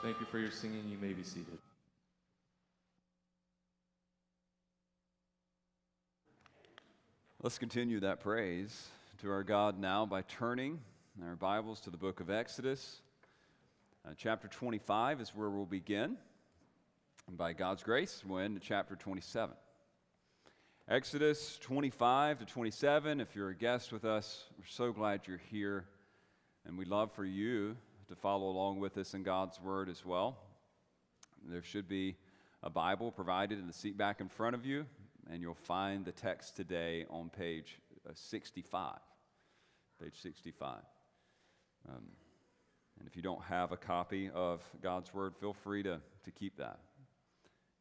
Thank you for your singing. You may be seated. Let's continue that praise to our God now by turning our Bibles to the book of Exodus. Chapter 25 is where we'll begin. And by God's grace, we'll end at chapter 27. Exodus 25 to 27. If you're a guest with us, we're so glad you're here. And we'd love for you to follow along with us in God's Word as well. There should be a Bible provided in the seat back in front of you, and you'll find the text today on page 65. Page 65. And if you don't have a copy of God's Word, feel free to keep that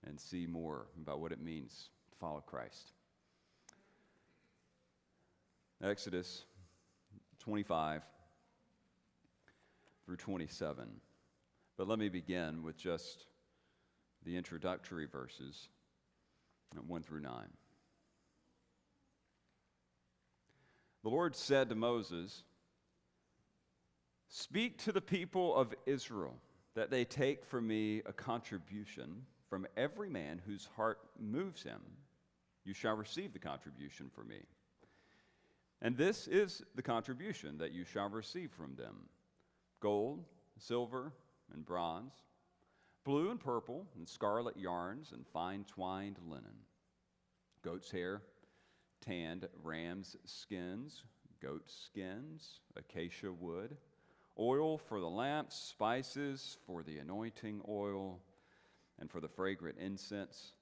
and see more about what it means to follow Christ. Exodus 25 through 27. But let me begin with just the introductory verses, 1 through 9. The Lord said to Moses, "Speak to the people of Israel that they take from me a contribution from every man whose heart moves him. You shall receive the contribution from me. And this is the contribution that you shall receive from them: gold, silver, and bronze, blue and purple and scarlet yarns, and fine twined linen, goat's hair, tanned ram's skins, goat skins, acacia wood, oil for the lamps, spices for the anointing oil, and for the fragrant incense,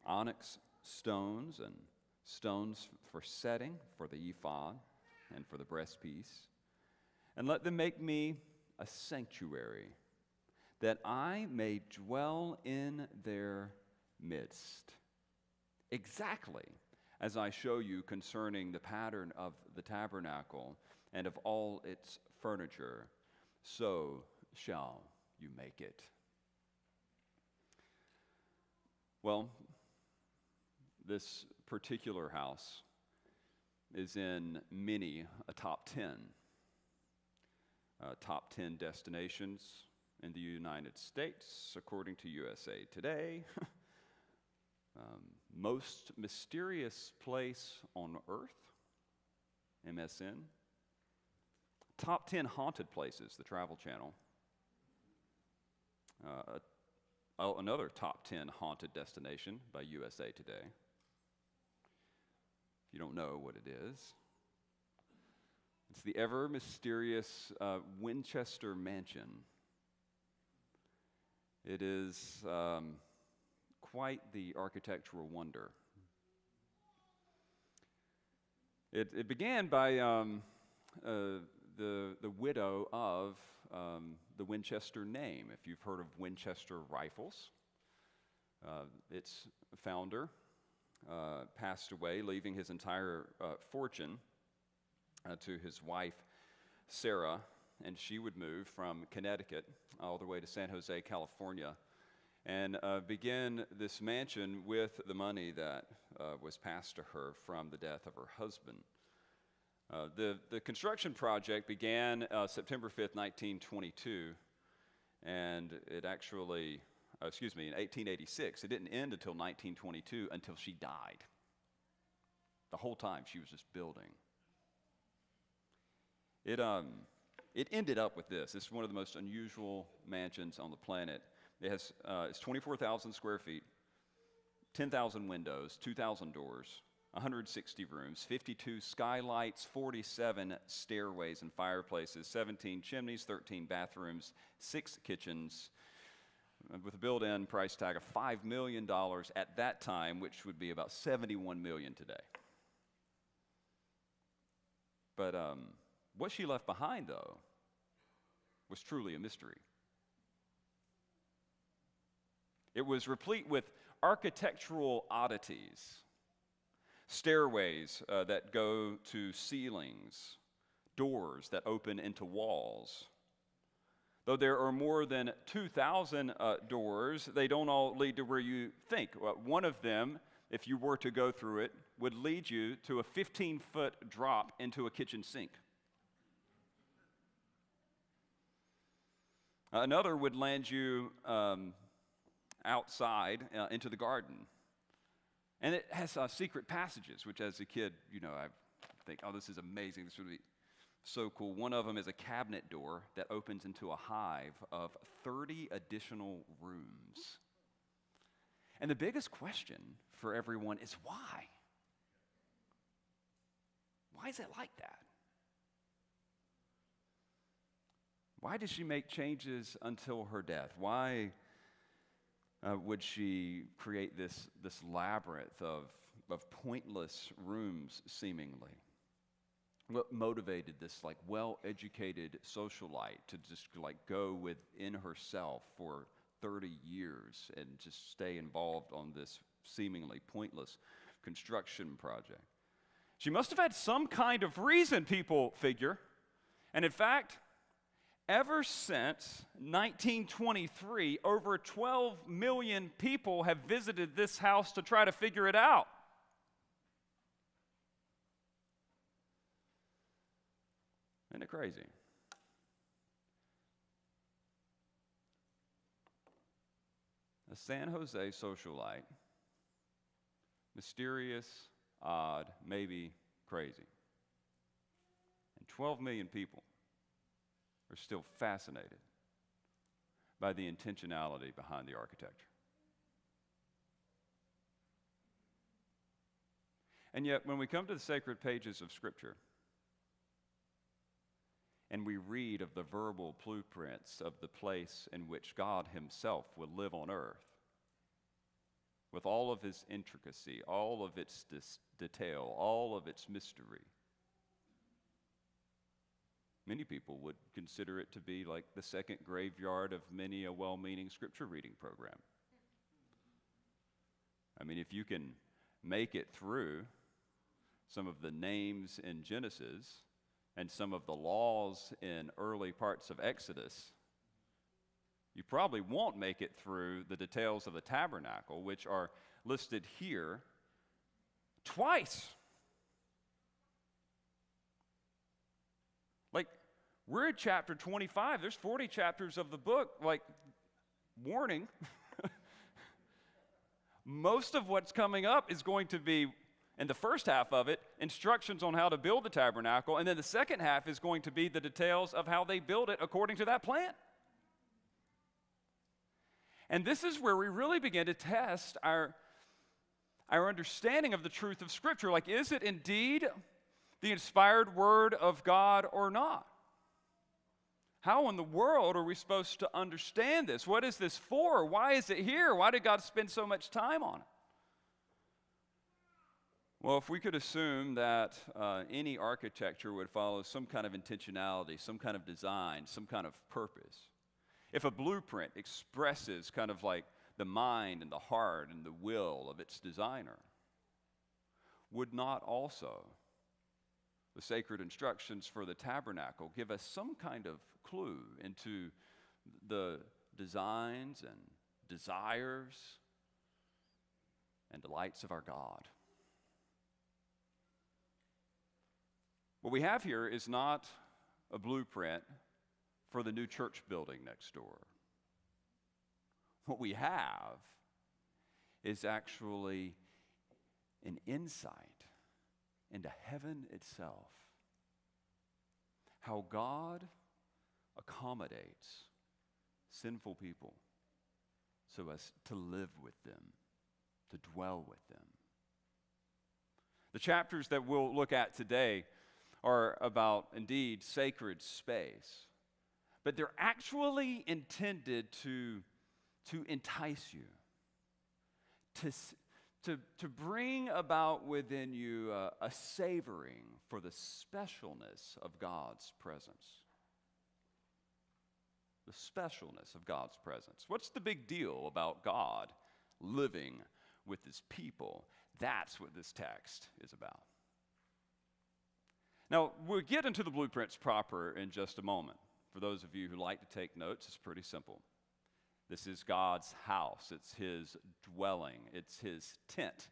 onyx stones and stones for setting, for the ephod, and for the breastpiece. And let them make me a sanctuary, that I may dwell in their midst, exactly as I show you concerning the pattern of the tabernacle and of all its furniture, so shall you make it." Well, this particular house is in many a top 10 destinations in the United States, according to USA Today. Most mysterious place on earth, MSN. Top 10 haunted places, the Travel Channel. Another top 10 haunted destination by USA Today. If you don't know what it is, it's the ever mysterious Winchester Mansion. It is quite the architectural wonder. It began by the widow of the Winchester name. If you've heard of Winchester rifles, its founder passed away, leaving his entire fortune to his wife, Sarah, and she would move from Connecticut all the way to San Jose, California, and begin this mansion with the money that was passed to her from the death of her husband. The construction project began September 5th, 1922, and it actually, in 1886. It didn't end until 1922, until she died. The whole time she was just building. It ended up with this. It's one of the most unusual mansions on the planet. It's 24,000 square feet, 10,000 windows, 2,000 doors, 160 rooms, 52 skylights, 47 stairways and fireplaces, 17 chimneys, 13 bathrooms, 6 kitchens, with a built-in price tag of $5 million at that time, which would be about $71 million today. But what she left behind, though, was truly a mystery. It was replete with architectural oddities, stairways that go to ceilings, doors that open into walls. Though there are more than 2,000 doors, they don't all lead to where you think. One of them, if you were to go through it, would lead you to a 15-foot drop into a kitchen sink. Another would land you outside into the garden. And it has secret passages, which as a kid, I think, oh, this is amazing. This would be so cool. One of them is a cabinet door that opens into a hive of 30 additional rooms. And the biggest question for everyone is why? Why is it like that? Why did she make changes until her death? Why would she create this labyrinth of pointless rooms, seemingly? What motivated this well-educated socialite to just go within herself for 30 years and just stay involved on this seemingly pointless construction project? She must have had some kind of reason, people figure. And in fact, ever since 1923, over 12 million people have visited this house to try to figure it out. Isn't it crazy? A San Jose socialite, mysterious, odd, maybe crazy. And 12 million people are still fascinated by the intentionality behind the architecture. And yet, when we come to the sacred pages of Scripture, and we read of the verbal blueprints of the place in which God himself will live on earth, with all of his intricacy, all of its detail, all of its mystery, many people would consider it to be like the second graveyard of many a well-meaning scripture reading program. I mean, if you can make it through some of the names in Genesis and some of the laws in early parts of Exodus, you probably won't make it through the details of the tabernacle, which are listed here twice. We're in chapter 25. There's 40 chapters of the book. Warning. Most of what's coming up is going to be, in the first half of it, instructions on how to build the tabernacle, and then the second half is going to be the details of how they build it according to that plan. And this is where we really begin to test our understanding of the truth of Scripture. Is it indeed the inspired word of God or not? How in the world are we supposed to understand this? What is this for? Why is it here? Why did God spend so much time on it? Well, if we could assume that any architecture would follow some kind of intentionality, some kind of design, some kind of purpose, if a blueprint expresses kind of the mind and the heart and the will of its designer, would not also the sacred instructions for the tabernacle give us some kind of clue into the designs and desires and delights of our God? What we have here is not a blueprint for the new church building next door. What we have is actually an insight into heaven itself. How God accommodates sinful people so as to live with them, to dwell with them. The chapters that we'll look at today are about, indeed, sacred space, but they're actually intended to entice you, to bring about within you a savoring for the specialness of God's presence. The specialness of God's presence. What's the big deal about God living with his people? That's what this text is about. Now, we'll get into the blueprints proper in just a moment. For those of you who like to take notes, it's pretty simple. This is God's house. It's his dwelling. It's his tent.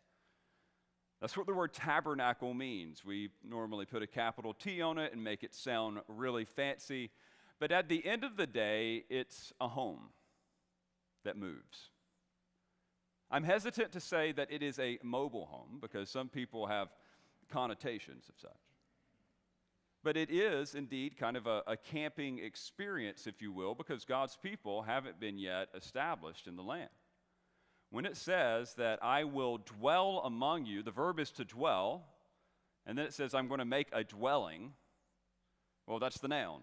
That's what the word tabernacle means. We normally put a capital T on it and make it sound really fancy, But at the end of the day, it's a home that moves. I'm hesitant to say that it is a mobile home because some people have connotations of such. But it is indeed kind of a camping experience, if you will, because God's people haven't been yet established in the land. When it says that I will dwell among you, the verb is to dwell, and then it says I'm going to make a dwelling. Well, that's the noun.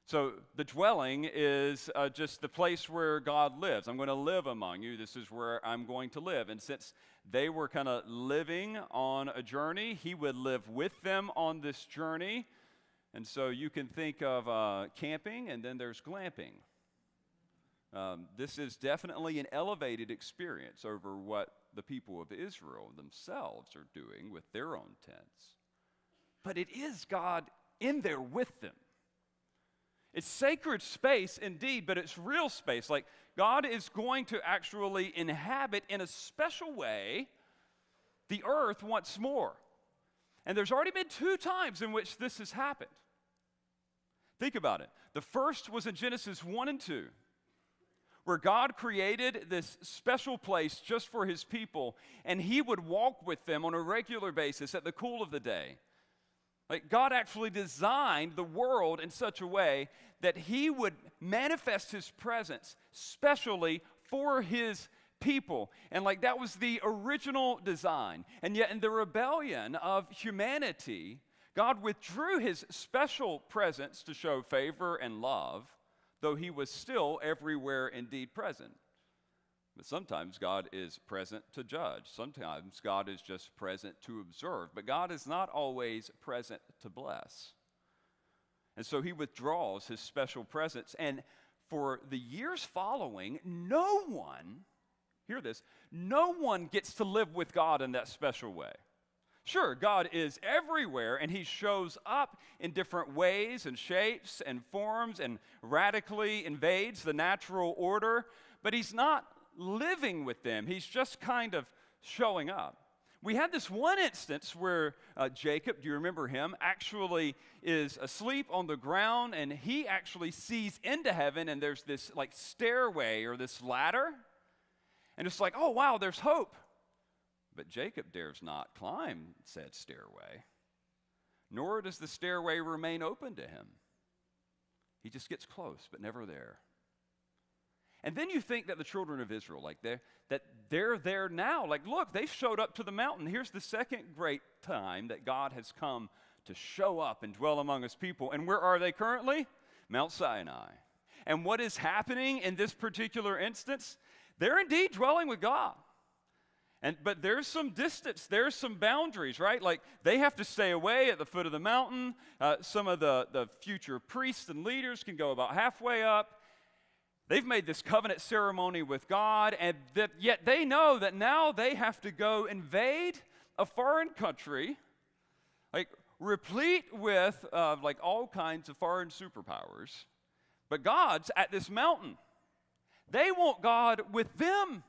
So the dwelling is just the place where God lives. I'm going to live among you. This is where I'm going to live. And since they were kind of living on a journey, he would live with them on this journey. And so you can think of camping, and then there's glamping. This is definitely an elevated experience over what the people of Israel themselves are doing with their own tents. But it is God in there with them. It's sacred space indeed, but it's real space. Like God is going to actually inhabit in a special way the earth once more. And there's already been 2 times in which this has happened. Think about it. The first was in Genesis 1 and 2, where God created this special place just for his people, and he would walk with them on a regular basis at the cool of the day. Like God actually designed the world in such a way that he would manifest his presence specially for his people. And like that was the original design. And yet in the rebellion of humanity, God withdrew his special presence to show favor and love, though he was still everywhere indeed present. But sometimes God is present to judge. Sometimes God is just present to observe. But God is not always present to bless. And so he withdraws his special presence. And for the years following, no one, hear this, no one gets to live with God in that special way. Sure, God is everywhere, and he shows up in different ways and shapes and forms and radically invades the natural order, but he's not living with them. He's just kind of showing up. We had this one instance where Jacob, do you remember him, actually is asleep on the ground, and he actually sees into heaven, and there's this like stairway or this ladder, and it's like, oh wow, there's hope. But Jacob dares not climb said stairway, nor does the stairway remain open to him. He just gets close, but never there. And then you think that the children of Israel, like they're there now. Like, look, they showed up to the mountain. Here's the second great time that God has come to show up and dwell among his people. And where are they currently? Mount Sinai. And what is happening in this particular instance? They're indeed dwelling with God. But there's some distance, there's some boundaries, right? Like they have to stay away at the foot of the mountain. Some of the future priests and leaders can go about halfway up. They've made this covenant ceremony with God, and yet they know that now they have to go invade a foreign country, like replete with like all kinds of foreign superpowers. But God's at this mountain. They want God with them.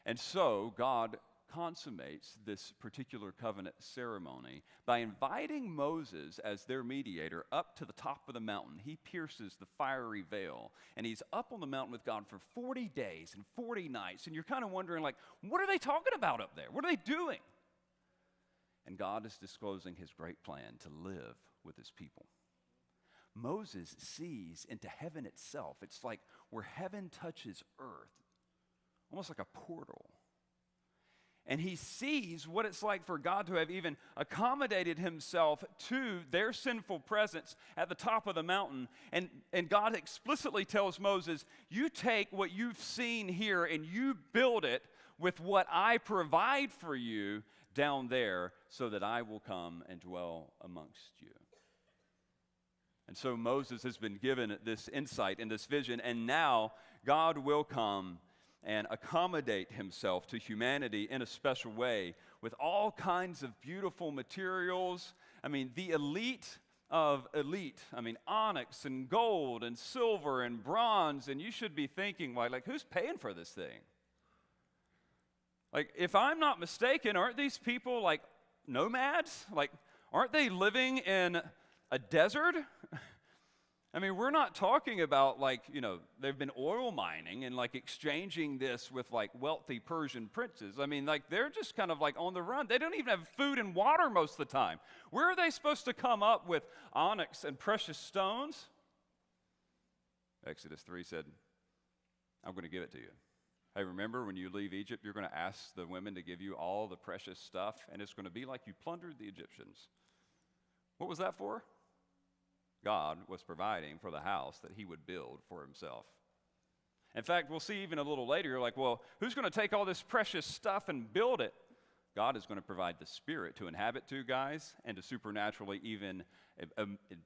And so God consummates this particular covenant ceremony by inviting Moses as their mediator up to the top of the mountain. He pierces the fiery veil, and he's up on the mountain with God for 40 days and 40 nights. And you're kind of wondering, like, what are they talking about up there? What are they doing? And God is disclosing his great plan to live with his people. Moses sees into heaven itself. It's like where heaven touches earth, almost like a portal. And he sees what it's like for God to have even accommodated himself to their sinful presence at the top of the mountain. And God explicitly tells Moses, you take what you've seen here and you build it with what I provide for you down there so that I will come and dwell amongst you. And so Moses has been given this insight and this vision, and now God will come and accommodate himself to humanity in a special way with all kinds of beautiful materials. I mean, the elite of elite. I mean, onyx and gold and silver and bronze. And you should be thinking, like who's paying for this thing? Like, if I'm not mistaken, aren't these people like nomads? Like, aren't they living in a desert? I mean, we're not talking about like, they've been oil mining and like exchanging this with like wealthy Persian princes. I mean, like they're just kind of like on the run. They don't even have food and water most of the time. Where are they supposed to come up with onyx and precious stones? Exodus 3 said, I'm going to give it to you. Hey, remember when you leave Egypt, you're going to ask the women to give you all the precious stuff, and it's going to be like you plundered the Egyptians. What was that for? God was providing for the house that he would build for himself. In fact, we'll see even a little later, you're like, well, who's going to take all this precious stuff and build it? God is going to provide the Spirit to inhabit to guys and to supernaturally even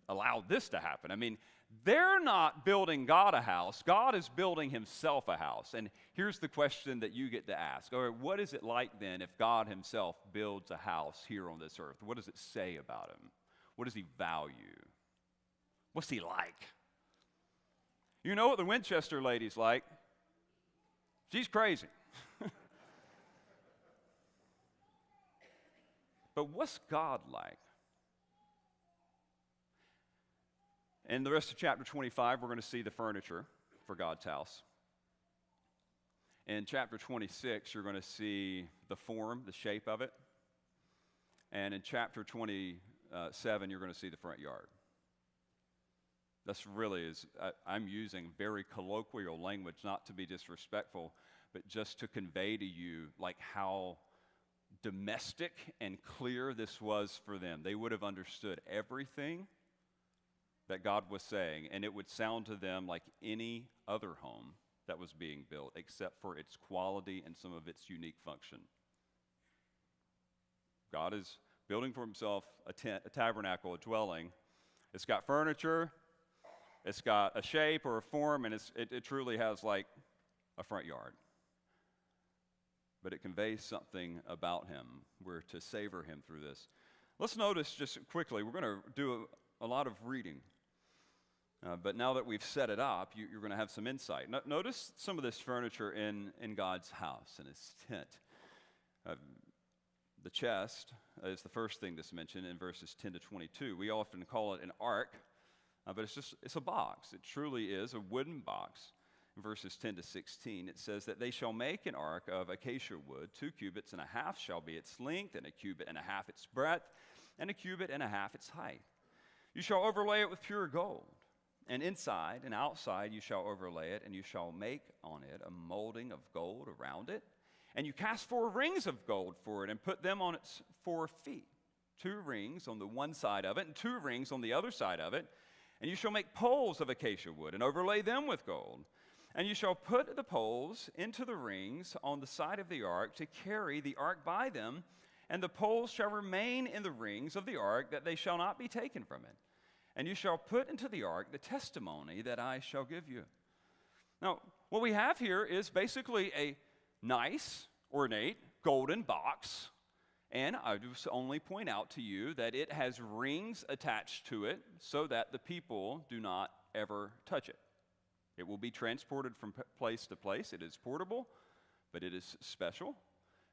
allow this to happen. I mean, they're not building God a house. God is building himself a house. And here's the question that you get to ask. All right, what is it like then if God himself builds a house here on this earth? What does it say about him? What does he value? What's he like? You know what the Winchester lady's like? She's crazy. But what's God like? In the rest of chapter 25, we're going to see the furniture for God's house. In chapter 26, you're going to see the form, the shape of it. And in chapter 27, you're going to see the front yard. That's really I'm using very colloquial language, not to be disrespectful, but just to convey to you like how domestic and clear this was for them. They would have understood everything that God was saying, and it would sound to them like any other home that was being built, except for its quality and some of its unique function. God is building for himself a tent, a tabernacle, a dwelling. It's got furniture, it's got a shape or a form, and it truly has like a front yard. But it conveys something about him. We're to savor him through this. Let's notice just quickly, we're going to do a lot of reading. But now that we've set it up, you're going to have some insight. Notice some of this furniture in God's house, in his tent. The chest is the first thing that's mentioned in verses 10 to 22. We often call it an ark, but it's a box. It truly is a wooden box. In verses 10 to 16, it says that they shall make an ark of acacia wood. 2 cubits and a half shall be its length, and 1 cubit and a half its breadth, and 1 cubit and a half its height. You shall overlay it with pure gold. And inside and outside you shall overlay it, and you shall make on it a molding of gold around it. And you cast 4 rings of gold for it, and put them on its 4 feet. 2 rings on the one side of it, and 2 rings on the other side of it. And you shall make poles of acacia wood, and overlay them with gold. And you shall put the poles into the rings on the side of the ark to carry the ark by them. And the poles shall remain in the rings of the ark, that they shall not be taken from it. And you shall put into the ark the testimony that I shall give you. Now, what we have here is basically a nice, ornate, golden box. And I just only point out to you that it has rings attached to it so that the people do not ever touch it. It will be transported from place to place. It is portable, but it is special.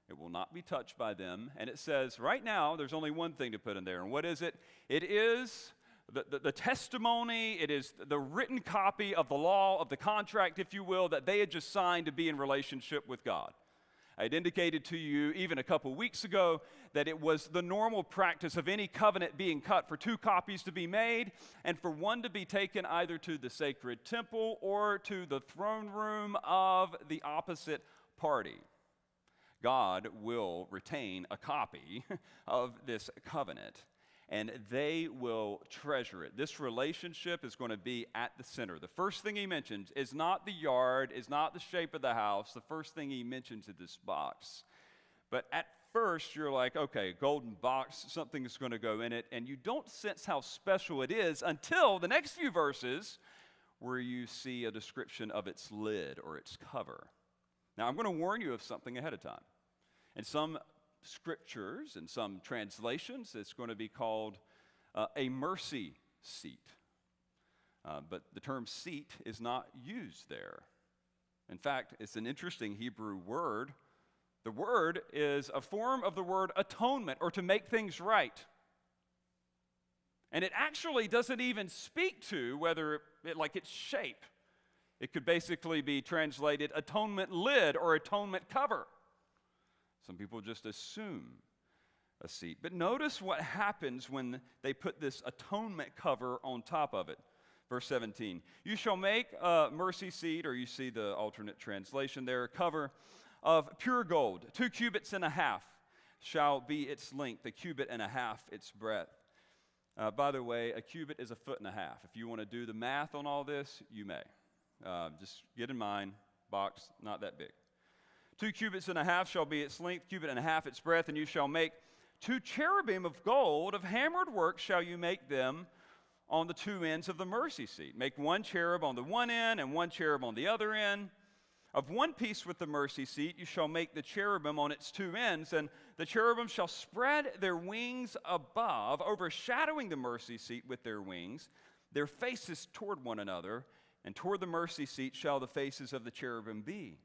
It will not be touched by them. And it says, right now, there's only one thing to put in there. And what is it? It is the testimony. It is the written copy of the law, of the contract, if you will, that they had just signed to be in relationship with God. I had indicated to you even a couple weeks ago that it was the normal practice of any covenant being cut for 2 copies to be made and for one to be taken either to the sacred temple or to the throne room of the opposite party. God will retain a copy of this covenant, and they will treasure it. This relationship is going to be at the center. The first thing he mentions is not the yard, is not the shape of the house. The first thing he mentions is this box. But at first, you're like, okay, golden box, something's going to go in it, and you don't sense how special it is until the next few verses where you see a description of its lid or its cover. Now, I'm going to warn you of something ahead of time. In some scriptures and some translations, it's going to be called a mercy seat. But the term seat is not used there. In fact, it's an interesting Hebrew word. The word is a form of the word atonement, or to make things right. And it actually doesn't even speak to whether its shape. It could basically be translated atonement lid or atonement cover. Some people just assume a seat. But notice what happens when they put this atonement cover on top of it. Verse 17, you shall make a mercy seat, or you see the alternate translation there, a cover of pure gold, 2 cubits and a half shall be its length, a cubit and a half its breadth. By the way, a cubit is 1.5 feet. If you want to do the math on all this, you may. Just get in mind, box, not that big. 2 cubits and a half shall be its length, cubit and a half its breadth, and you shall make 2 cherubim of gold, of hammered work shall you make them on the 2 ends of the mercy seat. Make 1 cherub on the one end and 1 cherub on the other end. Of one piece with the mercy seat you shall make the cherubim on its 2 ends, and the cherubim shall spread their wings above, overshadowing the mercy seat with their wings, their faces toward one another, and toward the mercy seat shall the faces of the cherubim be.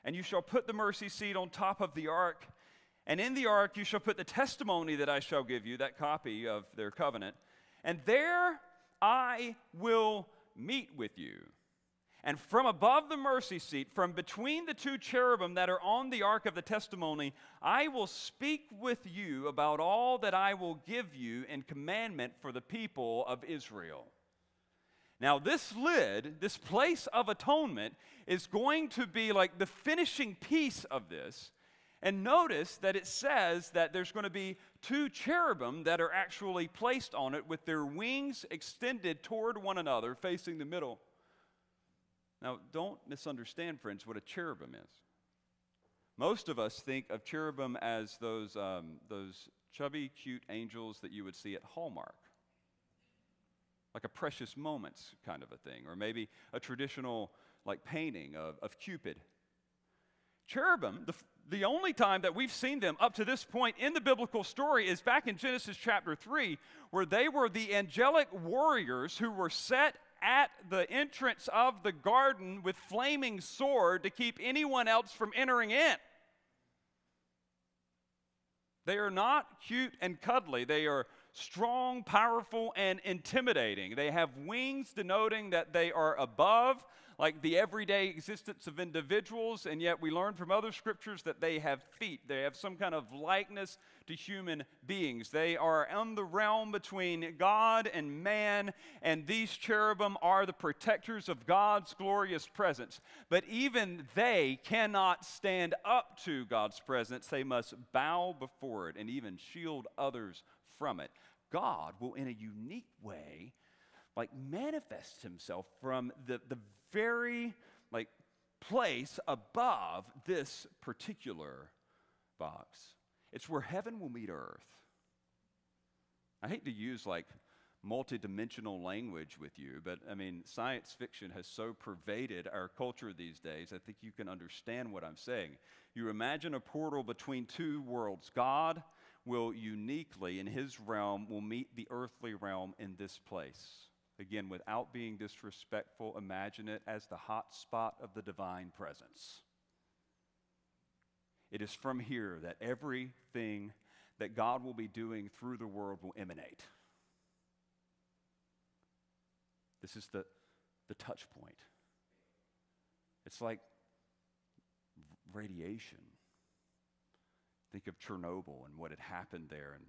And you shall put the mercy seat on top of the ark, and in the ark you shall put the testimony that I shall give you, that copy of their covenant, and there I will meet with you. And from above the mercy seat, from between the 2 cherubim that are on the ark of the testimony, I will speak with you about all that I will give you in commandment for the people of Israel. Now this lid, this place of atonement, is going to be like the finishing piece of this. And notice that it says that there's going to be 2 cherubim that are actually placed on it with their wings extended toward one another, facing the middle. Now, don't misunderstand, friends, what a cherubim is. Most of us think of cherubim as those chubby, cute angels that you would see at Hallmark. Like a Precious Moments kind of a thing, or maybe a traditional painting of Cupid. Cherubim, the only time that we've seen them up to this point in the biblical story is back in Genesis chapter 3, where they were the angelic warriors who were set at the entrance of the garden with flaming sword to keep anyone else from entering in. They are not cute and cuddly. They are strong, powerful, and intimidating. They have wings denoting that they are above the everyday existence of individuals, and yet we learn from other scriptures that they have feet. They have some kind of likeness to human beings. They are in the realm between God and man, and these cherubim are the protectors of God's glorious presence. But even they cannot stand up to God's presence. They must bow before it and even shield others from it. God will, in a unique way, manifest himself from the very place above this particular box. It's where heaven will meet earth. I hate to use multi-dimensional language with you, but science fiction has so pervaded our culture these days, I think you can understand what I'm saying. You imagine a portal between 2 worlds. God will uniquely, in his realm, will meet the earthly realm in this place. Again, without being disrespectful, imagine it as the hot spot of the divine presence. It is from here that everything that God will be doing through the world will emanate. This is the touch point. It's like radiation. Think of Chernobyl and what had happened there, and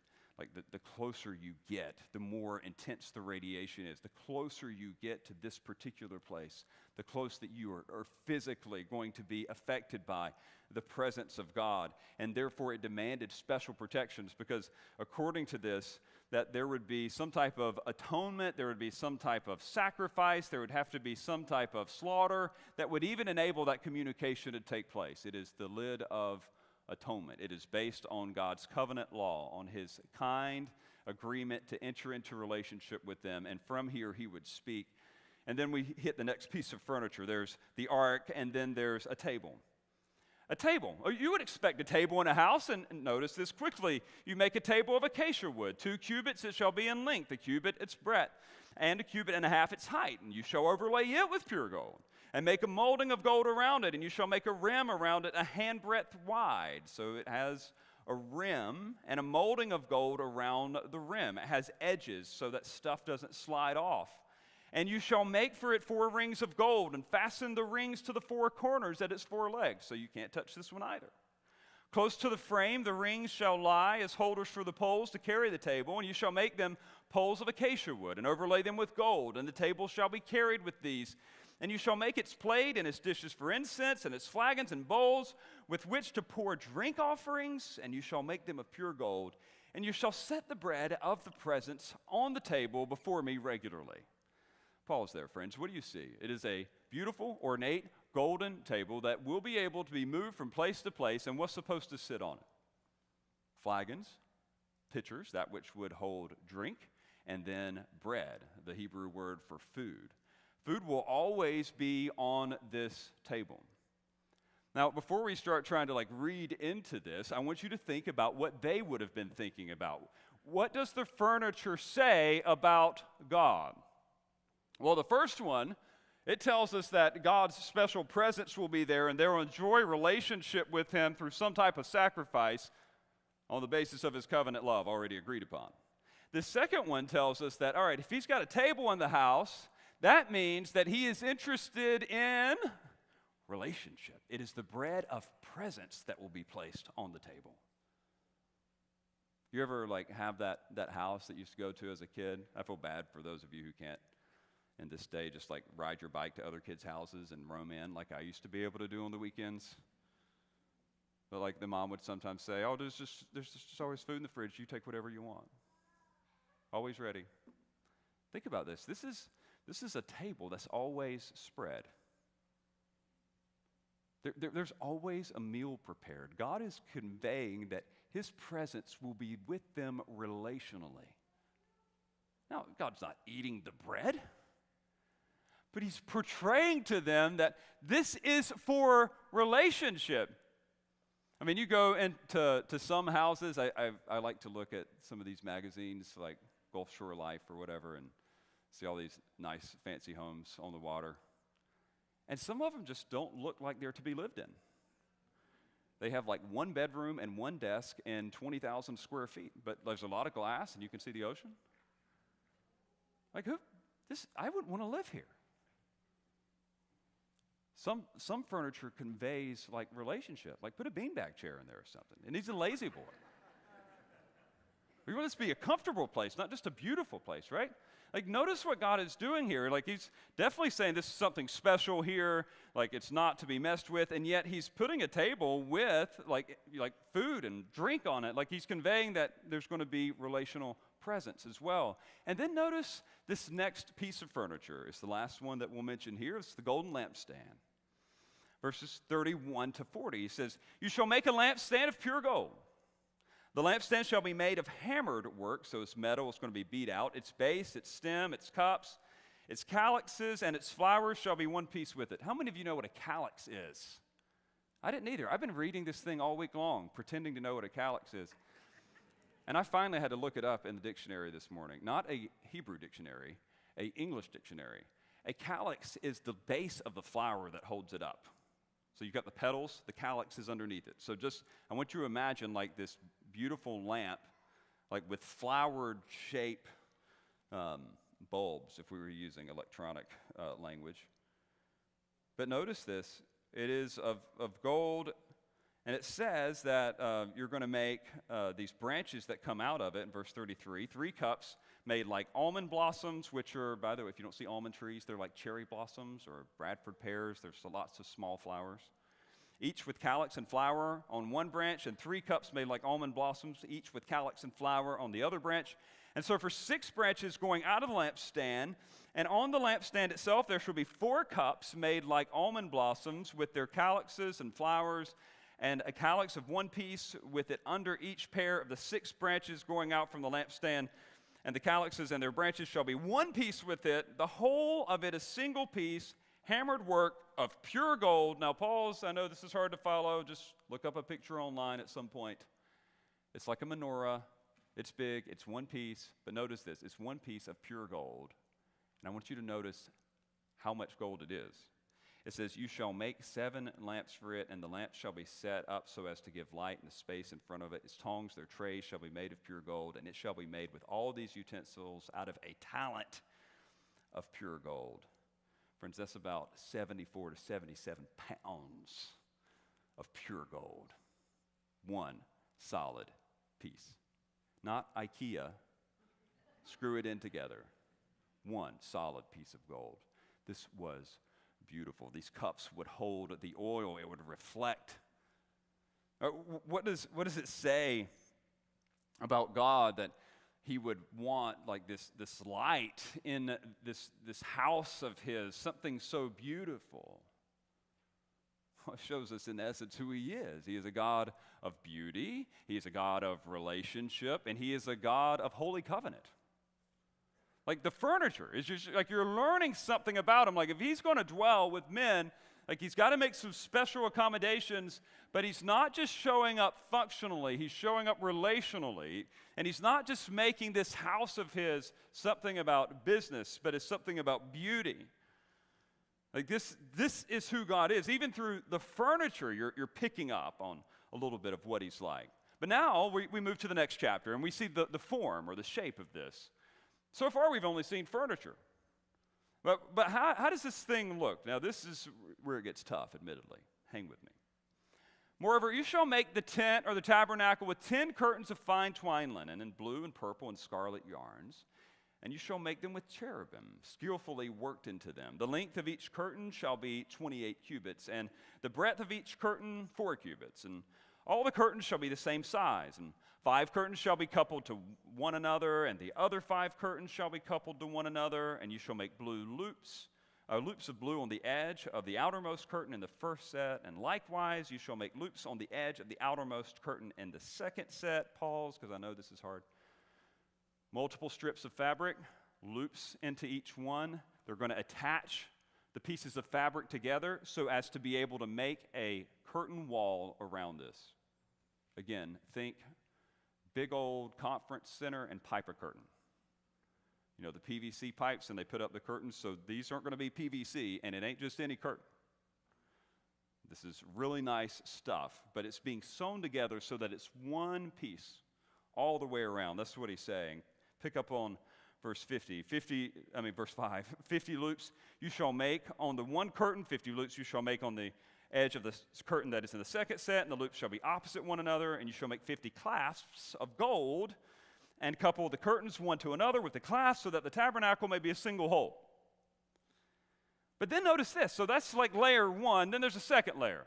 the closer you get, the more intense the radiation is. The closer you get to this particular place, the closer that you are physically going to be affected by the presence of God. And therefore it demanded special protections, because according to this, that there would be some type of atonement, there would be some type of sacrifice, there would have to be some type of slaughter that would even enable that communication to take place. It is the lid of atonement. It is based on God's covenant law, on his kind agreement to enter into relationship with them. And from here he would speak. And then we hit the next piece of furniture. There's the ark, and then there's a table. A table. You would expect a table in a house, and notice this quickly. You make a table of acacia wood. 2 cubits it shall be in length, a cubit its breadth, and a cubit and a half its height. And you shall overlay it with pure gold, and make a molding of gold around it, and you shall make a rim around it a handbreadth wide. So it has a rim and a molding of gold around the rim. It has edges so that stuff doesn't slide off. And you shall make for it 4 rings of gold and fasten the rings to the 4 corners at its 4 legs. So you can't touch this one either. Close to the frame, the rings shall lie as holders for the poles to carry the table, and you shall make them poles of acacia wood and overlay them with gold, and the table shall be carried with these. And you shall make its plate and its dishes for incense and its flagons and bowls with which to pour drink offerings, and you shall make them of pure gold. And you shall set the bread of the presence on the table before me regularly. Pause there, friends. What do you see? It is a beautiful, ornate, golden table that will be able to be moved from place to place, and what's supposed to sit on it? Flagons, pitchers, that which would hold drink, and then bread, the Hebrew word for food. Food will always be on this table. Now, before we start trying to read into this, I want you to think about what they would have been thinking about. What does the furniture say about God? Well, the first one, it tells us that God's special presence will be there, and they'll enjoy relationship with him through some type of sacrifice on the basis of his covenant love already agreed upon. The second one tells us that, all right, if he's got a table in the house, that means that he is interested in relationship. It is the bread of presence that will be placed on the table. You ever have that house that you used to go to as a kid? I feel bad for those of you who can't in this day just ride your bike to other kids' houses and roam in like I used to be able to do on the weekends. But the mom would sometimes say, oh, there's just always food in the fridge. You take whatever you want. Always ready. Think about this. This is a table that's always spread. There's always a meal prepared. God is conveying that his presence will be with them relationally. Now, God's not eating the bread, but he's portraying to them that this is for relationship. I mean, you go into some houses, I like to look at some of these magazines like Gulf Shore Life or whatever and see all these nice fancy homes on the water. And some of them just don't look like they're to be lived in. They have 1 bedroom and 1 desk and 20,000 square feet, but there's a lot of glass and you can see the ocean. I wouldn't want to live here. Some furniture conveys relationship. Put a beanbag chair in there or something. It needs a lazy boy. We want this to be a comfortable place, not just a beautiful place, right? Notice what God is doing here. He's definitely saying this is something special here. It's not to be messed with, and yet he's putting a table with food and drink on it. He's conveying that there's going to be relational presence as well. And then notice this next piece of furniture. It's the last one that we'll mention here. It's the golden lampstand. Verses 31 to 40. He says, you shall make a lampstand of pure gold. The lampstand shall be made of hammered work, so it's metal, it's going to be beat out. Its base, its stem, its cups, its calyxes, and its flowers shall be one piece with it. How many of you know what a calyx is? I didn't either. I've been reading this thing all week long, pretending to know what a calyx is. And I finally had to look it up in the dictionary this morning. Not a Hebrew dictionary, an English dictionary. A calyx is the base of the flower that holds it up. So you've got the petals, the calyx is underneath it. So I want you to imagine this beautiful lamp, with flowered shape bulbs, if we were using electronic language. But notice this, it is of gold, and it says that you're going to make these branches that come out of it in verse 33, 3 cups made like almond blossoms, which are, by the way, if you don't see almond trees, they're like cherry blossoms or Bradford pears. There's lots of small flowers. Each with calyx and flower on one branch, and 3 cups made like almond blossoms, each with calyx and flower on the other branch. And so for 6 branches going out of the lampstand, and on the lampstand itself there shall be 4 cups made like almond blossoms with their calyxes and flowers, and a calyx of 1 piece with it under each pair of the 6 branches going out from the lampstand. And the calyxes and their branches shall be 1 piece with it, the whole of it a single piece, hammered work of pure gold. Now pause, I know this is hard to follow, just look up a picture online at some point. It's like a menorah, it's big, it's 1 piece, but notice this, it's 1 piece of pure gold. And I want you to notice how much gold it is. It says, you shall make 7 lamps for it, and the lamps shall be set up so as to give light in the space in front of it. Its tongs, their trays shall be made of pure gold, and it shall be made with all these utensils out of a talent of pure gold. Friends, that's about 74 to 77 pounds of pure gold. One solid piece. Not IKEA. Screw it in together. One solid piece of gold. This was beautiful. These cups would hold the oil. It would reflect. What does it say about God that he would want like this light in this house of his, something so beautiful? Well, it shows us in essence who he is. He is a God of beauty. He is a God of relationship. And he is a God of holy covenant. Like the furniture is just like you're learning something about him. Like if he's going to dwell with men, like he's got to make some special accommodations, but he's not just showing up functionally, he's showing up relationally. And he's not just making this house of his something about business, but it's something about beauty. Like this is who God is. Even through the furniture, you're picking up on a little bit of what he's like. But now we move to the next chapter and we see the form or the shape of this. So far, we've only seen furniture. But how does this thing look? Now, this is where it gets tough, admittedly. Hang with me. Moreover, you shall make the tent or the tabernacle with 10 curtains of fine twined linen and blue and purple and scarlet yarns. And you shall make them with cherubim, skillfully worked into them. The length of each curtain shall be 28 cubits, and the breadth of each curtain 4 cubits. And all the curtains shall be the same size, and 5 curtains shall be coupled to one another, and the other 5 curtains shall be coupled to one another, and you shall make blue loops of blue on the edge of the outermost curtain in the first set, and likewise you shall make loops on the edge of the outermost curtain in the second set. Pause, because I know this is hard. Multiple strips of fabric, loops into each one. They're going to attach the pieces of fabric together so as to be able to make a curtain wall around this. Again, think big old conference center and pipe a curtain. You know, the PVC pipes, and they put up the curtains, so these aren't going to be PVC, and it ain't just any curtain. This is really nice stuff, but it's being sewn together so that it's one piece all the way around. That's what he's saying. Pick up on verse 5. 50 loops you shall make on the one curtain, 50 loops you shall make on the edge of the curtain that is in the second set, and the loops shall be opposite one another, and you shall make 50 clasps of gold, and couple the curtains one to another with the clasps so that the tabernacle may be a single whole. But then notice this. So that's like layer 1. Then there's a second layer.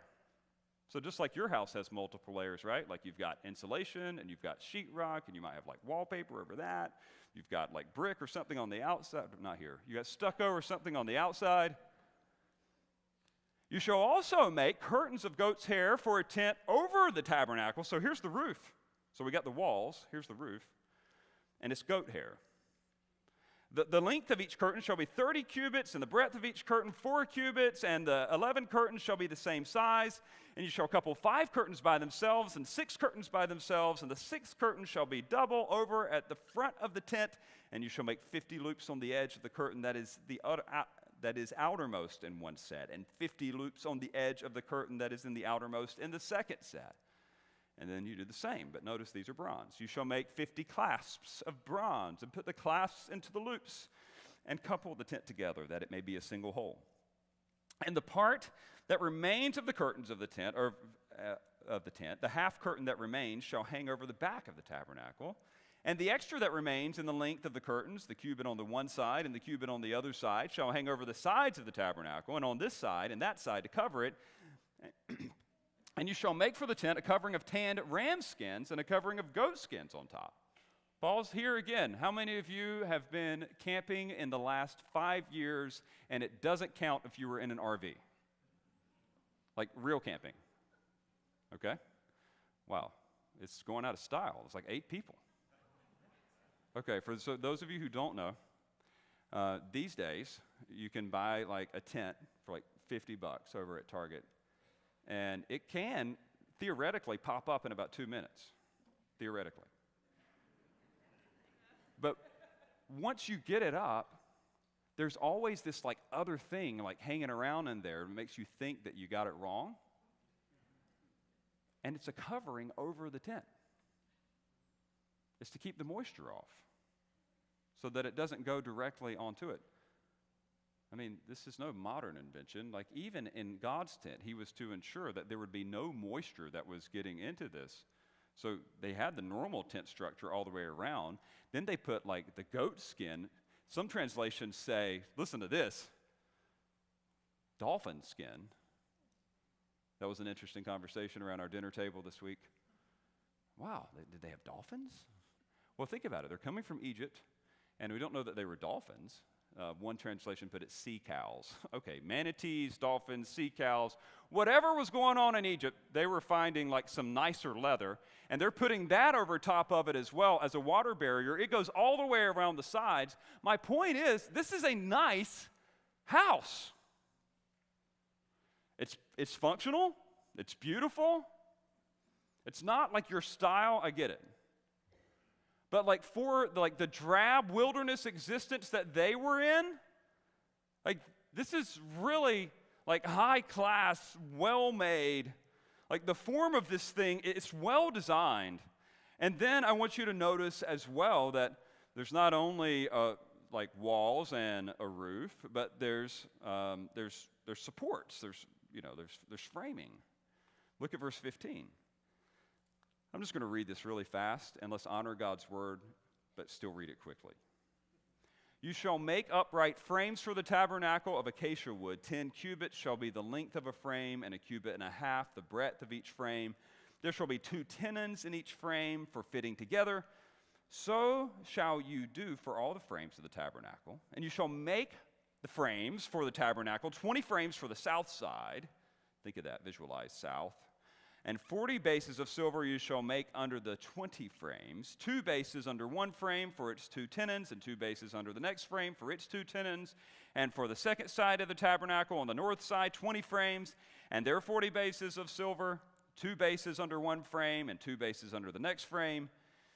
So just like your house has multiple layers, right? Like you've got insulation, and you've got sheetrock, and you might have like wallpaper over that. You've got like brick or something on the outside. Not here. You got stucco or something on the outside. You shall also make curtains of goat's hair for a tent over the tabernacle. So here's the roof. So we got the walls. Here's the roof. And it's goat hair. The length of each curtain shall be 30 cubits, and the breadth of each curtain 4 cubits, and the 11 curtains shall be the same size. And you shall couple 5 curtains by themselves, and 6 curtains by themselves, and the 6th curtain shall be double over at the front of the tent. And you shall make 50 loops on the edge of the curtain that is outermost in one set, and 50 loops on the edge of the curtain that is in the outermost in the second set. And then you do the same, but notice these are bronze. You shall make 50 clasps of bronze, and put the clasps into the loops, and couple the tent together, that it may be a single whole. And the part that remains of the curtains of the tent, the half curtain that remains, shall hang over the back of the tabernacle. And the extra that remains in the length of the curtains, the cubit on the one side and the cubit on the other side, shall hang over the sides of the tabernacle, and on this side and that side to cover it. And you shall make for the tent a covering of tanned ram skins and a covering of goat skins on top. Pause here again. How many of you have been camping in the last 5 years, and it doesn't count if you were in an RV? Like real camping. Okay? Wow. It's going out of style. It's like 8 people. Okay, so those of you who don't know, these days you can buy like a tent for like $50 over at Target. And it can theoretically pop up in about 2 minutes, theoretically. But once you get it up, there's always this like other thing like hanging around in there that makes you think that you got it wrong. And it's a covering over the tent. It's to keep the moisture off so that it doesn't go directly onto it. I mean, this is no modern invention. Like even in God's tent, he was to ensure that there would be no moisture that was getting into this. So they had the normal tent structure all the way around. Then they put like the goat skin. Some translations say, listen to this, dolphin skin. That was an interesting conversation around our dinner table this week. Wow, did they have dolphins? Well, think about it. They're coming from Egypt, and we don't know that they were dolphins. One translation put it sea cows. Okay, manatees, dolphins, sea cows, whatever was going on in Egypt, they were finding like some nicer leather, and they're putting that over top of it as well as a water barrier. It goes all the way around the sides. My point is, this is a nice house. It's functional. It's beautiful. It's not like your style. I get it. But like for the drab wilderness existence that they were in, like this is really like high class, well made. Like the form of this thing, it's well designed. And then I want you to notice as well that there's not only like walls and a roof, but there's supports. There's framing. Look at verse 15. I'm just going to read this really fast, and let's honor God's word, but still read it quickly. You shall make upright frames for the tabernacle of acacia wood. 10 cubits shall be the length of a frame, and 1.5 cubits the breadth of each frame. There shall be 2 tenons in each frame for fitting together. So shall you do for all the frames of the tabernacle. And you shall make the frames for the tabernacle, 20 frames for the south side. Think of that, visualize south. And 40 bases of silver you shall make under the 20 frames, 2 bases under one frame for its 2 tenons, and 2 bases under the next frame for its 2 tenons. And for the second side of the tabernacle on the north side, 20 frames, and their 40 bases of silver, 2 bases under one frame, and 2 bases under the next frame.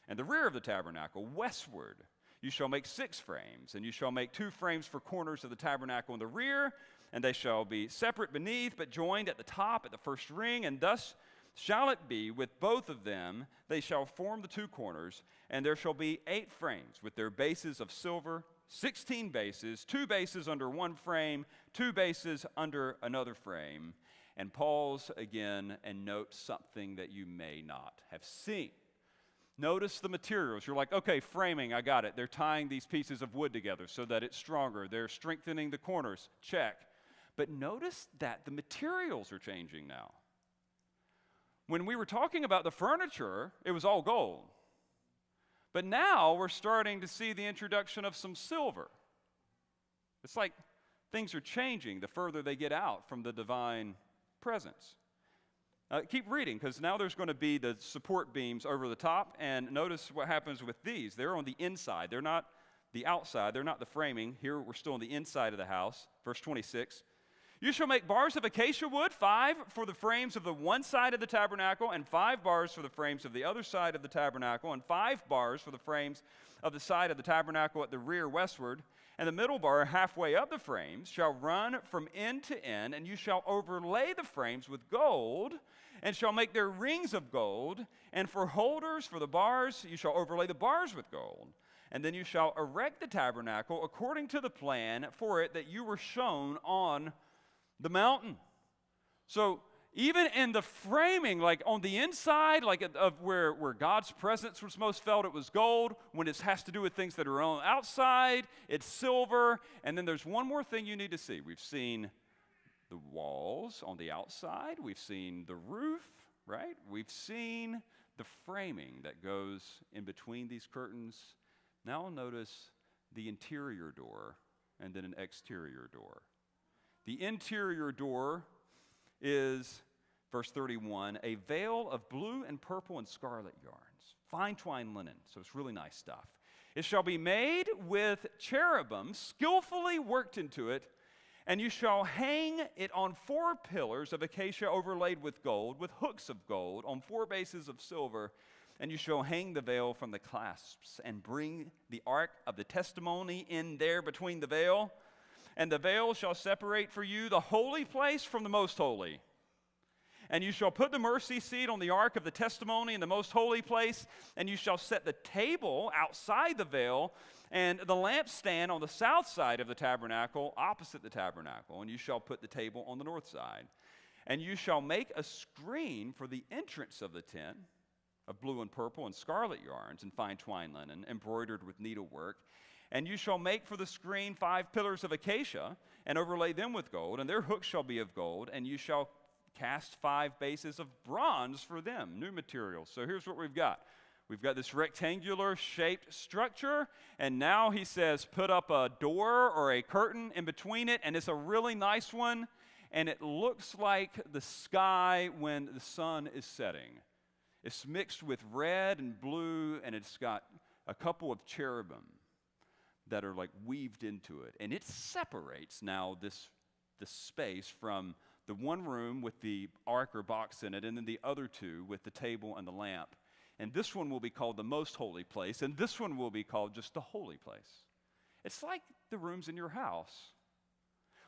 And the rear of the tabernacle, westward, you shall make 6 frames, and you shall make 2 frames for corners of the tabernacle in the rear, and they shall be separate beneath, but joined at the top at the first ring, and thus shall it be with both of them. They shall form the 2 corners, and there shall be 8 frames with their bases of silver, 16 bases, 2 bases under one frame, 2 bases under another frame. And pause again and note something that you may not have seen. Notice the materials. You're like, okay, framing, I got it. They're tying these pieces of wood together so that it's stronger. They're strengthening the corners. Check. But notice that the materials are changing now. When we were talking about the furniture, it was all gold. But now we're starting to see the introduction of some silver. It's like things are changing the further they get out from the divine presence. Keep reading, because now there's going to be the support beams over the top, and notice what happens with these. They're on the inside. They're not the outside. They're not the framing. Here we're still on the inside of the house. Verse 26. You shall make bars of acacia wood, 5 for the frames of the one side of the tabernacle, and 5 bars for the frames of the other side of the tabernacle, and 5 bars for the frames of the side of the tabernacle at the rear westward. And the middle bar halfway up the frames shall run from end to end, and you shall overlay the frames with gold, and shall make their rings of gold. And for holders for the bars, you shall overlay the bars with gold. And then you shall erect the tabernacle according to the plan for it that you were shown on the mountain. So even in the framing, like on the inside, like of where God's presence was most felt, it was gold. When it has to do with things that are on the outside, it's silver. And then there's one more thing you need to see. We've seen the walls on the outside. We've seen the roof, right? We've seen the framing that goes in between these curtains. Now notice the interior door and then an exterior door. The interior door is, verse 31, a veil of blue and purple and scarlet yarns, fine twined linen, so it's really nice stuff. It shall be made with cherubim skillfully worked into it, and you shall hang it on 4 pillars of acacia overlaid with gold, with hooks of gold, on 4 bases of silver, and you shall hang the veil from the clasps, and bring the ark of the testimony in there between the veil. And the veil shall separate for you the holy place from the most holy. And you shall put the mercy seat on the ark of the testimony in the most holy place, and you shall set the table outside the veil, and the lampstand on the south side of the tabernacle, opposite the tabernacle, and you shall put the table on the north side. And you shall make a screen for the entrance of the tent of blue and purple and scarlet yarns and fine twine linen, embroidered with needlework. And you shall make for the screen 5 pillars of acacia, and overlay them with gold, and their hooks shall be of gold, and you shall cast 5 bases of bronze for them, new materials. So here's what we've got. We've got this rectangular shaped structure, and now he says put up a door or a curtain in between it, and it's a really nice one, and it looks like the sky when the sun is setting. It's mixed with red and blue, and it's got a couple of cherubim that are like weaved into it, and it separates now this space from the one room with the ark or box in it, and then the other 2 with the table and the lamp. And this one will be called the most holy place, and this one will be called just the holy place. It's like the rooms in your house.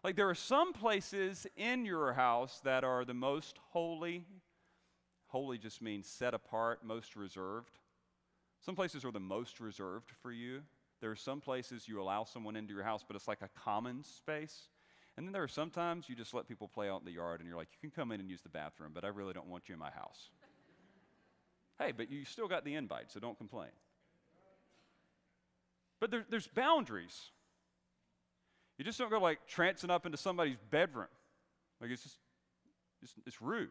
Like there are some places in your house that are the most holy. Holy just means set apart, most reserved. Some places are the most reserved for you. There are some places you allow someone into your house, but it's like a common space. And then there are sometimes you just let people play out in the yard, and you're like, you can come in and use the bathroom, but I really don't want you in my house. Hey, but you still got the invite, so don't complain. But there's boundaries. You just don't go like trancing up into somebody's bedroom. Like it's rude.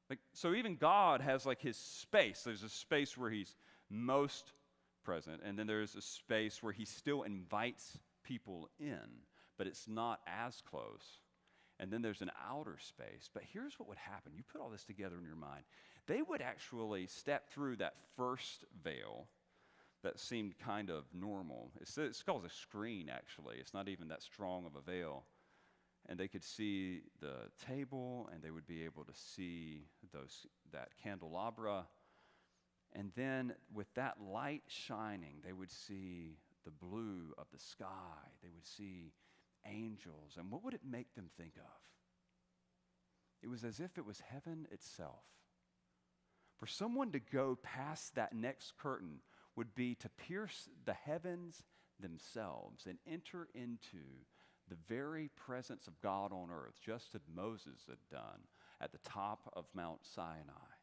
Like, so even God has like his space. There's a space where he's most present, and then there's a space where he still invites people in, but it's not as close. And then there's an outer space. But here's what would happen. You put all this together in your mind. They would actually step through that first veil that seemed kind of normal. It's called a screen, actually. It's not even that strong of a veil. And they could see the table, and they would be able to see that candelabra. And then with that light shining, they would see the blue of the sky. They would see angels. And what would it make them think of? It was as if it was heaven itself. For someone to go past that next curtain would be to pierce the heavens themselves and enter into the very presence of God on earth, just as Moses had done at the top of Mount Sinai.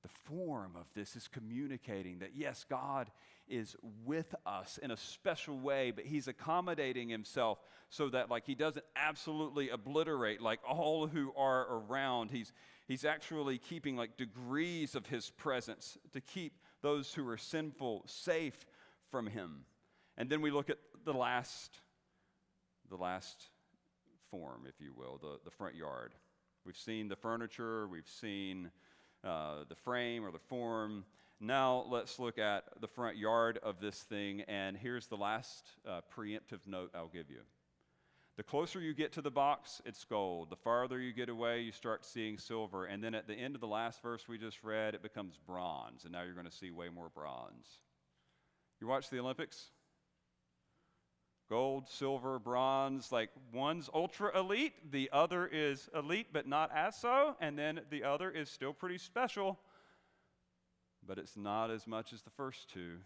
The form of this is communicating that, yes, God is with us in a special way, but he's accommodating himself so that like he doesn't absolutely obliterate like all who are around. He's actually keeping like degrees of his presence to keep those who are sinful safe from him. And then we look at the last form, if you will, the front yard. We've seen the furniture, we've seen the frame or the form. Now let's look at the front yard of this thing, and here's the last preemptive note I'll give you. The closer you get to the box, it's gold. The farther you get away, you start seeing silver. And then at the end of the last verse we just read, it becomes bronze, and now you're going to see way more bronze. You watch the Olympics? Gold, silver, bronze, like one's ultra elite, the other is elite but not as so, and then the other is still pretty special, but it's not as much as the first two.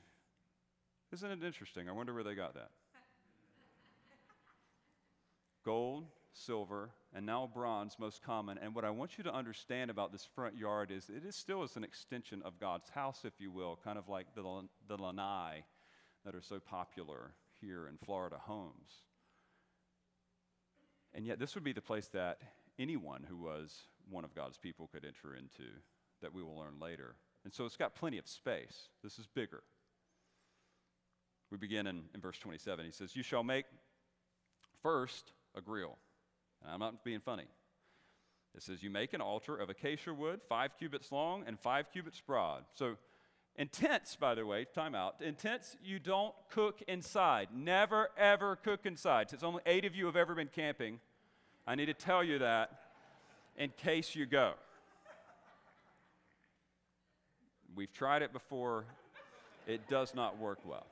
Isn't it interesting? I wonder where they got that. Gold, silver, and now bronze, most common. And what I want you to understand about this front yard is it is still as an extension of God's house, if you will, kind of like the lanai that are so popular here in Florida homes. And yet this would be the place that anyone who was one of God's people could enter into, that we will learn later. And so it's got plenty of space. This is bigger. We begin in verse 27. He says, you shall make first a grill. And I'm not being funny. It says, you make an altar of acacia wood, 5 cubits long and 5 cubits broad. So in tents, by the way, time out. In tents, you don't cook inside. Never, ever cook inside. Since only 8 of you have ever been camping, I need to tell you that in case you go. We've tried it before. It does not work well.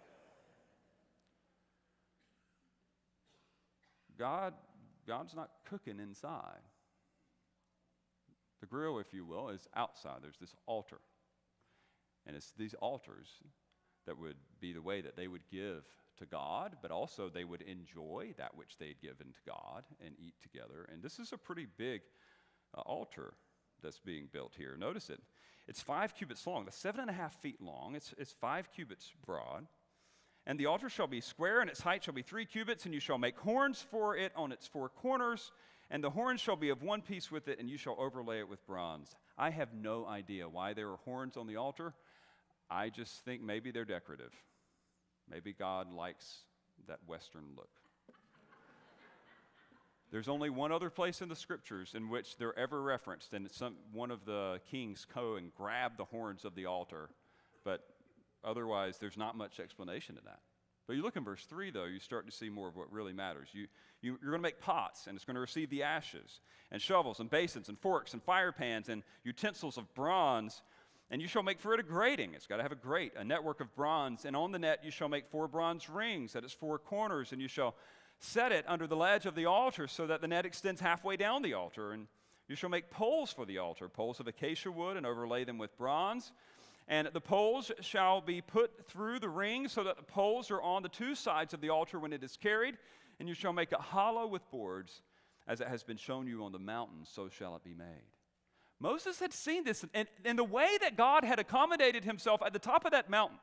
God's not cooking inside. The grill, if you will, is outside. There's this altar. And it's these altars that would be the way that they would give to God, but also they would enjoy that which they had given to God and eat together. And this is a pretty big altar that's being built here. Notice it. It's 5 cubits long. That's 7.5 feet long. It's 5 cubits broad. And the altar shall be square, and its height shall be 3 cubits, and you shall make horns for it on its 4 corners, and the horns shall be of one piece with it, and you shall overlay it with bronze. I have no idea why there are horns on the altar. I just think maybe they're decorative. Maybe God likes that Western look. There's only one other place in the scriptures in which they're ever referenced, and one of the kings go and grab the horns of the altar, but otherwise there's not much explanation to that. But you look in verse 3, though, you start to see more of what really matters. You're going to make pots, and it's going to receive the ashes, and shovels, and basins, and forks, and fire pans, and utensils of bronze, and you shall make for it a grating. It's got to have a grate, a network of bronze, and on the net you shall make 4 bronze rings at its 4 corners, and you shall set it under the ledge of the altar so that the net extends halfway down the altar, and you shall make poles for the altar, poles of acacia wood, and overlay them with bronze. And the poles shall be put through the ring so that the poles are on the 2 sides of the altar when it is carried. And you shall make it hollow with boards, as it has been shown you on the mountain, so shall it be made. Moses had seen this, and the way that God had accommodated himself at the top of that mountain.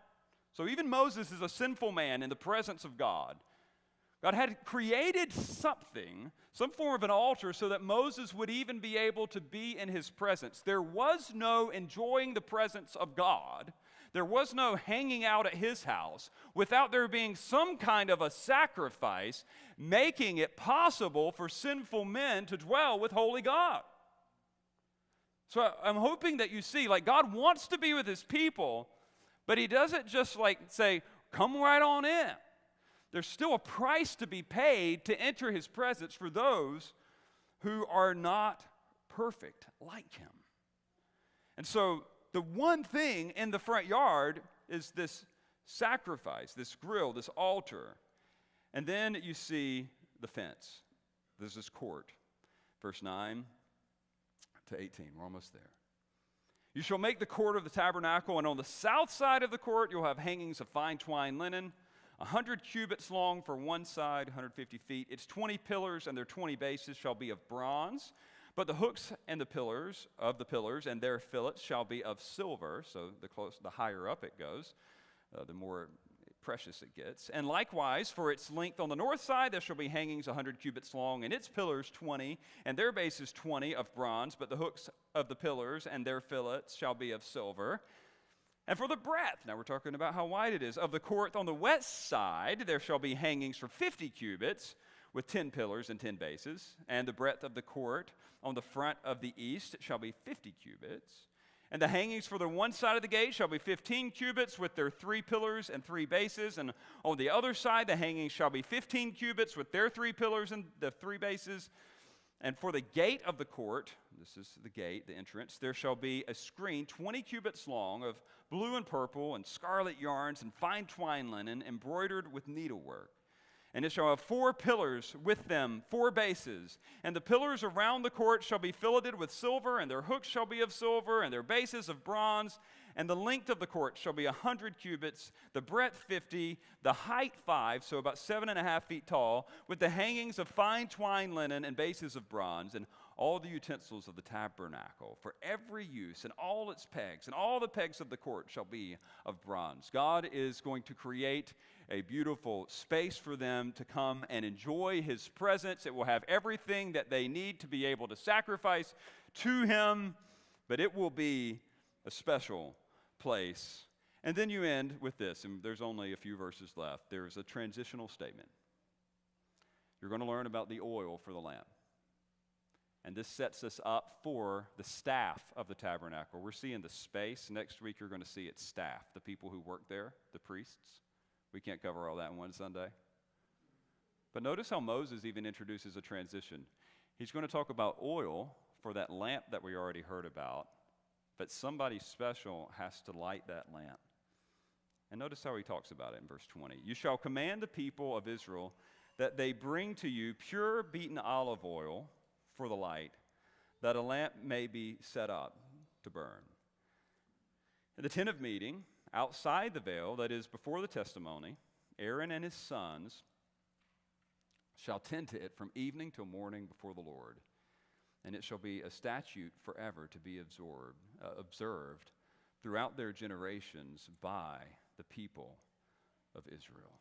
So even Moses is a sinful man in the presence of God. God had created something, some form of an altar, so that Moses would even be able to be in his presence. There was no enjoying the presence of God. There was no hanging out at his house without there being some kind of a sacrifice making it possible for sinful men to dwell with holy God. So I'm hoping that you see, God wants to be with his people, but he doesn't just say, come right on in. There's still a price to be paid to enter his presence for those who are not perfect like him. And so the one thing in the front yard is this sacrifice, this grill, this altar. And then you see the fence. There's this court. Verse 9 to 18. We're almost there. You shall make the court of the tabernacle, and on the south side of the court you'll have hangings of fine twined linen, 100 cubits long for one side, 150 feet. Its 20 pillars and their 20 bases shall be of bronze, but the hooks and the pillars and their fillets shall be of silver. So the higher up it goes, the more precious it gets. And likewise, for its length on the north side, there shall be hangings 100 cubits long, and its pillars 20, and their bases 20 of bronze, but the hooks of the pillars and their fillets shall be of silver. And for the breadth, now we're talking about how wide it is, of the court on the west side, there shall be hangings for 50 cubits with 10 pillars and 10 bases. And the breadth of the court on the front of the east shall be 50 cubits. And the hangings for the one side of the gate shall be 15 cubits with their 3 pillars and 3 bases. And on the other side, the hangings shall be 15 cubits with their 3 pillars and the 3 bases. And for the gate of the court, this is the gate, the entrance, there shall be a screen 20 cubits long of blue and purple and scarlet yarns and fine twined linen embroidered with needlework. And it shall have 4 pillars with them, 4 bases. And the pillars around the court shall be filleted with silver, and their hooks shall be of silver, and their bases of bronze. And the length of the court shall be 100 cubits, the breadth 50, the height 5, so about 7.5 feet tall, with the hangings of fine twined linen and bases of bronze, and all the utensils of the tabernacle for every use, and all its pegs, and all the pegs of the court shall be of bronze. God is going to create a beautiful space for them to come and enjoy his presence. It will have everything that they need to be able to sacrifice to him, but it will be a special place. And then you end with this, and there's only a few verses left. There's a transitional statement. You're going to learn about the oil for the lamp. And this sets us up for the staff of the tabernacle. We're seeing the space. Next week you're going to see its staff, the people who work there, the priests. We can't cover all that in one Sunday. But notice how Moses even introduces a transition. He's going to talk about oil for that lamp that we already heard about, but somebody special has to light that lamp. And notice how he talks about it in verse 20. You shall command the people of Israel that they bring to you pure beaten olive oil for the light, that a lamp may be set up to burn. In the tent of meeting, outside the veil, that is before the testimony, Aaron and his sons shall tend to it from evening till morning before the Lord, and it shall be a statute forever to be observed throughout their generations by the people of Israel.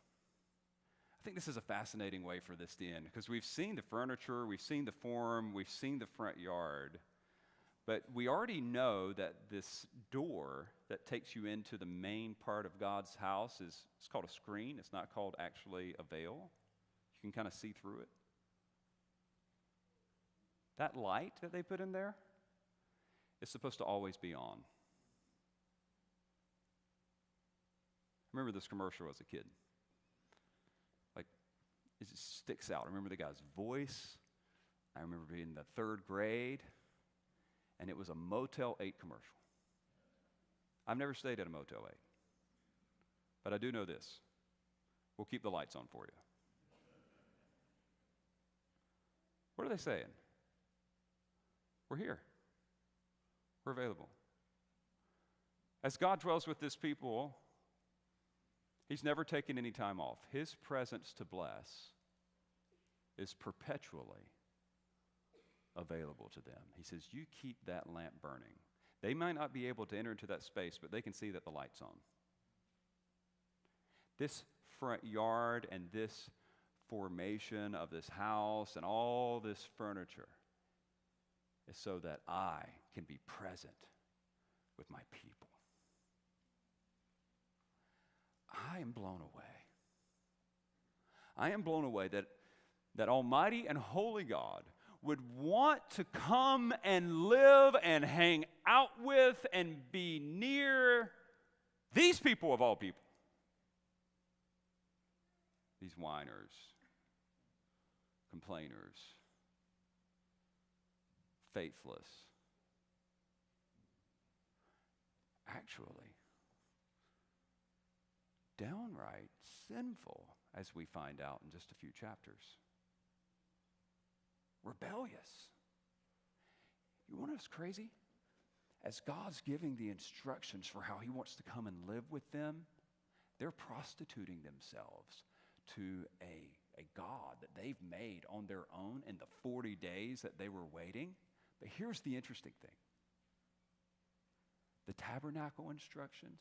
I think this is a fascinating way for this to end, because we've seen the furniture, we've seen the form, we've seen the front yard, but we already know that this door that takes you into the main part of God's house it's called a screen. It's not called actually a veil. You can kind of see through it. That light that they put in there is supposed to always be on. I remember this commercial as a kid. Like, it just sticks out. I remember the guy's voice. I remember being in the third grade, and it was a Motel 8 commercial. I've never stayed at a Motel 8, but I do know this. We'll keep the lights on for you. What are they saying? We're here. We're available. As God dwells with this people, He's never taken any time off. His presence to bless is perpetually available to them. He says, you keep that lamp burning. They might not be able to enter into that space, but they can see that the light's on. This front yard and this formation of this house and all this furniture is so that I can be present with my people. I am blown away. I am blown away that Almighty and Holy God would want to come and live and hang out with and be near these people of all people. These whiners, complainers, faithless. Actually, downright sinful, as we find out in just a few chapters. Rebellious. You want to know what's crazy? As God's giving the instructions for how He wants to come and live with them, they're prostituting themselves to a God that they've made on their own in the 40 days that they were waiting. But here's the interesting thing. The tabernacle instructions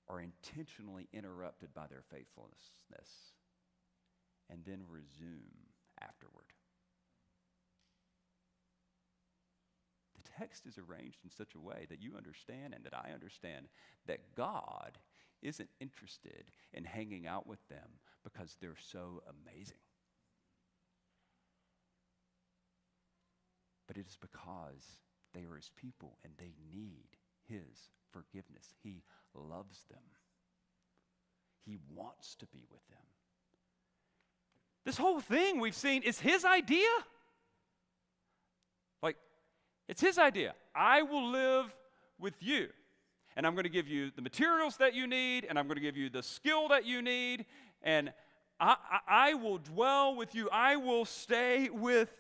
are intentionally interrupted by their faithlessness and then resume afterward. The text is arranged in such a way that you understand and that I understand that God isn't interested in hanging out with them because they're so amazing. But it is because they are His people and they need His forgiveness. He loves them. He wants to be with them. This whole thing we've seen is His idea. Like, it's His idea. I will live with you. And I'm going to give you the materials that you need, and I'm going to give you the skill that you need, and I will dwell with you. I will stay with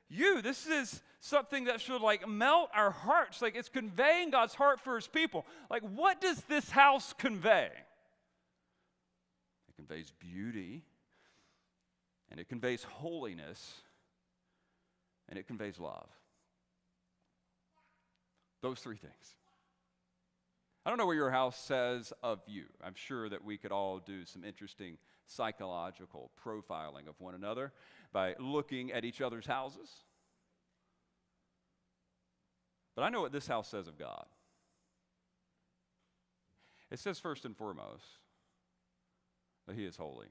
you. This is something that should melt our hearts. It's conveying God's heart for His people. What does this house convey? It conveys beauty, and it conveys holiness, and it conveys love. Those three things. I don't know what your house says of you. I'm sure that we could all do some interesting psychological profiling of one another by looking at each other's houses. But I know what this house says of God. It says first and foremost that He is holy.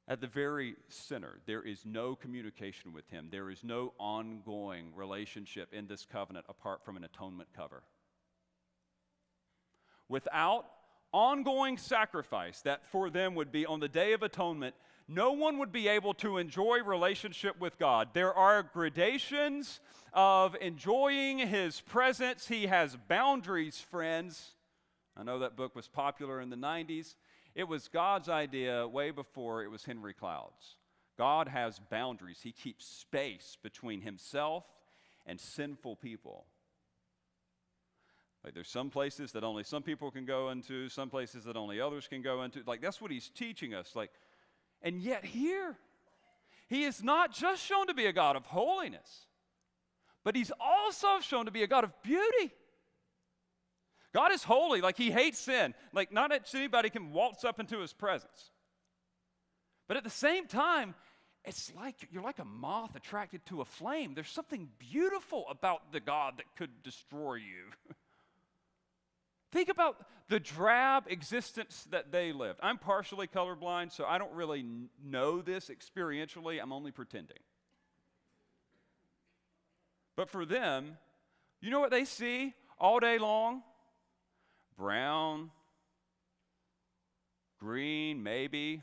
At the very center, there is no communication with Him. There is no ongoing relationship in this covenant apart from an atonement cover. Without ongoing sacrifice that for them would be on the Day of Atonement, no one would be able to enjoy relationship with God. There are gradations of enjoying His presence. He has boundaries, friends. I know that book was popular in the 90s. It was God's idea way before it was Henry Cloud's. God has boundaries. He keeps space between himself and sinful people. Like there's some places that only some people can go into, some places that only others can go into. Like that's what he's teaching us. And yet here, he is not just shown to be a God of holiness, but he's also shown to be a God of beauty. God is holy, like he hates sin. Like not anybody can waltz up into his presence. But at the same time, it's like you're like a moth attracted to a flame. There's something beautiful about the God that could destroy you. Think about the drab existence that they lived. I'm partially colorblind, so I don't really know this experientially. I'm only pretending. But for them, you know what they see all day long? Brown, green, maybe,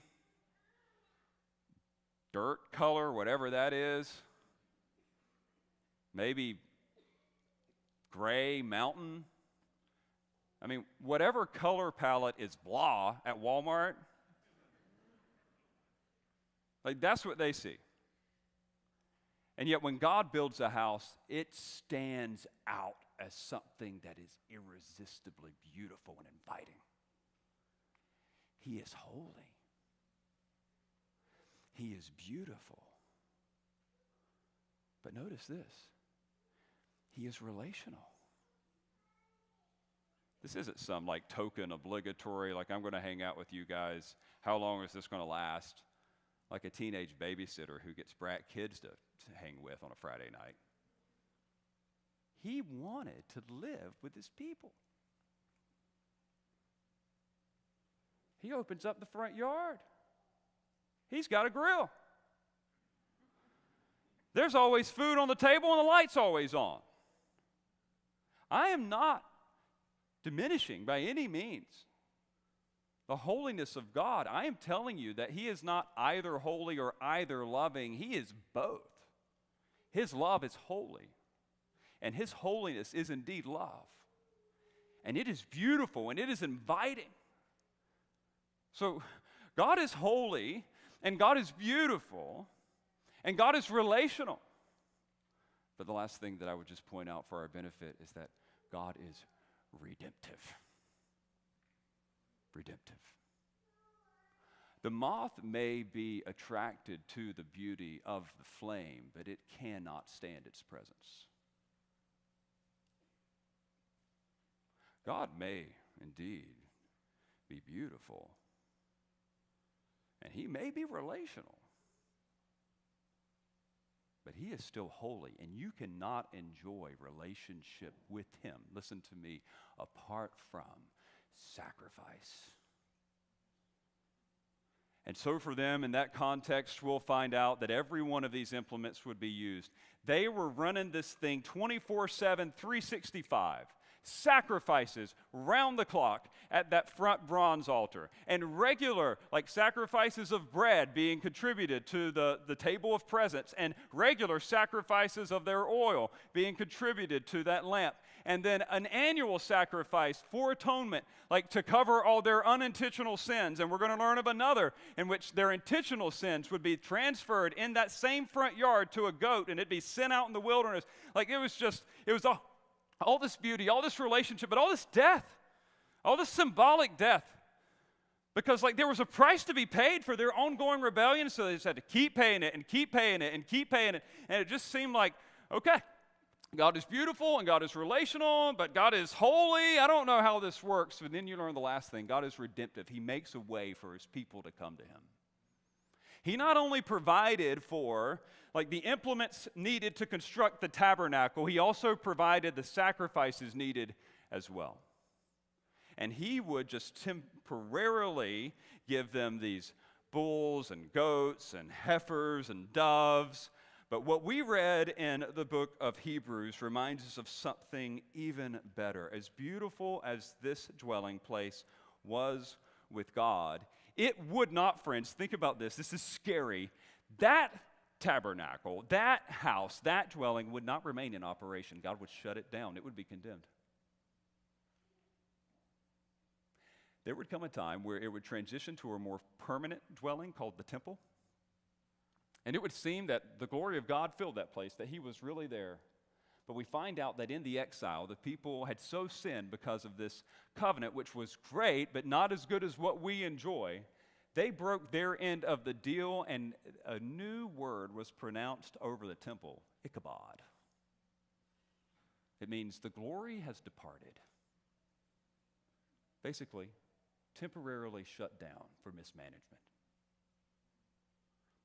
dirt color, whatever that is, maybe gray mountain. I mean, whatever color palette is blah at Walmart, like that's what they see. And yet when God builds a house, it stands out as something that is irresistibly beautiful and inviting. He is holy. He is beautiful. But notice this. He is relational. This isn't some like token obligatory, like I'm going to hang out with you guys. How long is this going to last? Like a teenage babysitter who gets brat kids to hang with on a Friday night. He wanted to live with his people. He opens up the front yard. He's got a grill. There's always food on the table and the light's always on. I am not diminishing by any means the holiness of God. I am telling you that he is not either holy or either loving. He is both. His love is holy, and his holiness is indeed love. And it is beautiful, and it is inviting. So God is holy, and God is beautiful, and God is relational. But the last thing that I would just point out for our benefit is that God is redemptive. Redemptive. The moth may be attracted to the beauty of the flame, but it cannot stand its presence. God may indeed be beautiful, and he may be relational, but he is still holy, and you cannot enjoy relationship with him, listen to me, apart from sacrifice. And so for them, in that context, we'll find out that every one of these implements would be used. They were running this thing 24/7, 365. Sacrifices round the clock at that front bronze altar. And regular, like sacrifices of bread being contributed to the table of presence. And regular sacrifices of their oil being contributed to that lamp. And then an annual sacrifice for atonement, like to cover all their unintentional sins. And we're going to learn of another in which their intentional sins would be transferred in that same front yard to a goat, and it'd be sent out in the wilderness. Like it was all this beauty, all this relationship, but all this death, all this symbolic death. Because like there was a price to be paid for their ongoing rebellion, so they just had to keep paying it and keep paying it and keep paying it. And it just seemed like, okay, God is beautiful and God is relational, but God is holy. I don't know how this works. But then you learn the last thing. God is redemptive. He makes a way for his people to come to him. He not only provided for like the implements needed to construct the tabernacle, he also provided the sacrifices needed as well. And he would just temporarily give them these bulls and goats and heifers and doves. But what we read in the book of Hebrews reminds us of something even better. As beautiful as this dwelling place was with God, it would not, friends, think about this. This is scary. That tabernacle, that house, that dwelling would not remain in operation. God would shut it down. It would be condemned. there would come a time where it would transition to a more permanent dwelling called the temple. And it would seem that the glory of God filled that place, that he was really there. But we find out that in the exile, the people had so sinned because of this covenant, which was great, but not as good as what we enjoy. They broke their end of the deal, and a new word was pronounced over the temple, Ichabod. It means the glory has departed. Basically, temporarily shut down for mismanagement.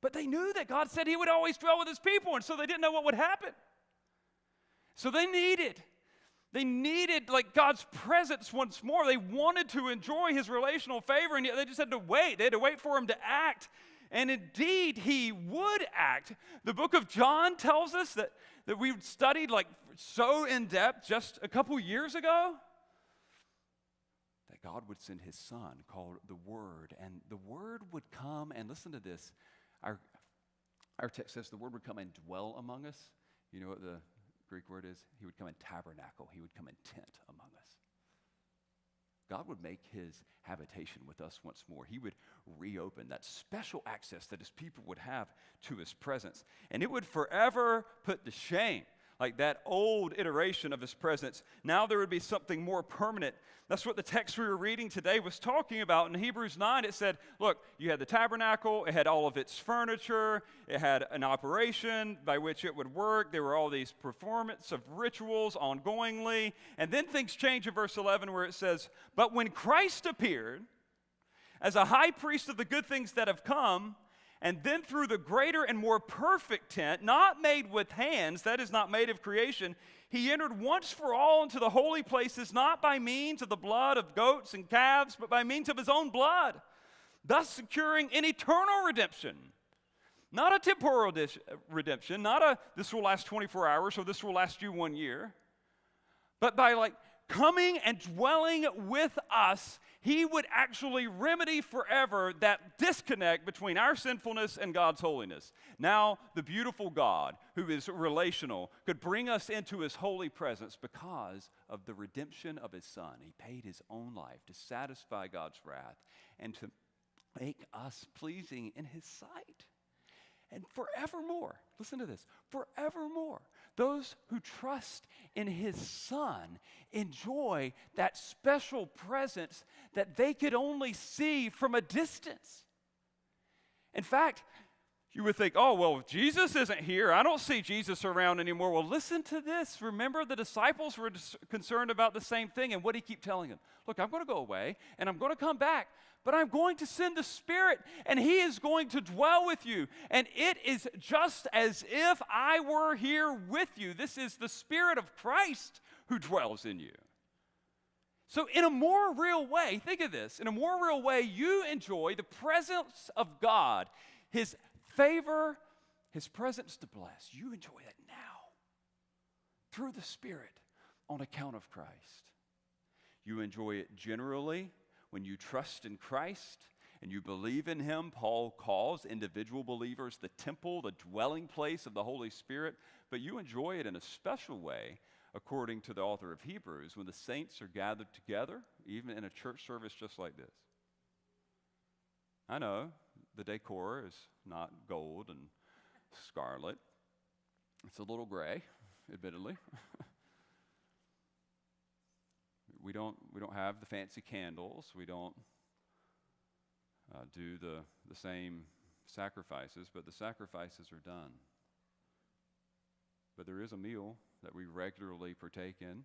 But they knew that God said he would always dwell with his people, and so they didn't know what would happen. So they needed like God's presence once more. They wanted to enjoy his relational favor, and yet they just had to wait. They had to wait for him to act. And indeed, he would act. The book of John tells us that we studied like so in depth just a couple years ago, that God would send his son called the Word. And the Word would come, and listen to this. Our text says the Word would come and dwell among us. You know what the Greek word is? He would come and tabernacle. He would come and tent among us. God would make his habitation with us once more. He would reopen that special access that his people would have to his presence. And it would forever put to shame, like that old iteration of his presence. Now there would be something more permanent. That's what the text we were reading today was talking about. In Hebrews 9, it said, look, you had the tabernacle, it had all of its furniture, it had an operation by which it would work. There were all these performance of rituals ongoingly. And then things change in verse 11 where it says, but when Christ appeared as a high priest of the good things that have come, and then through the greater and more perfect tent, not made with hands, that is not made of creation, he entered once for all into the holy places, not by means of the blood of goats and calves, but by means of his own blood, thus securing an eternal redemption. Not a temporal redemption, not this will last 24 hours or this will last you 1 year, but by coming and dwelling with us, he would actually remedy forever that disconnect between our sinfulness and God's holiness. Now, the beautiful God, who is relational, could bring us into his holy presence because of the redemption of his Son. He paid his own life to satisfy God's wrath and to make us pleasing in his sight. And forevermore, listen to this, forevermore, those who trust in his Son enjoy that special presence that they could only see from a distance. In fact, you would think, oh, well, Jesus isn't here. I don't see Jesus around anymore. Well, listen to this. Remember, the disciples were concerned about the same thing, and what did he keep telling them? Look, I'm going to go away, and I'm going to come back, but I'm going to send the Spirit, and he is going to dwell with you. And it is just as if I were here with you. This is the Spirit of Christ who dwells in you. So in a more real way, think of this, in a more real way, you enjoy the presence of God, his favor, his presence to bless. You enjoy that now through the Spirit on account of Christ. You enjoy it generally when you trust in Christ and you believe in him. Paul calls individual believers the temple, the dwelling place of the Holy Spirit, but you enjoy it in a special way, according to the author of Hebrews, when the saints are gathered together, even in a church service just like this. I know the decor is not gold and scarlet. It's a little gray, admittedly. We don't have the fancy candles. We don't do the same sacrifices, but the sacrifices are done. But there is a meal that we regularly partake in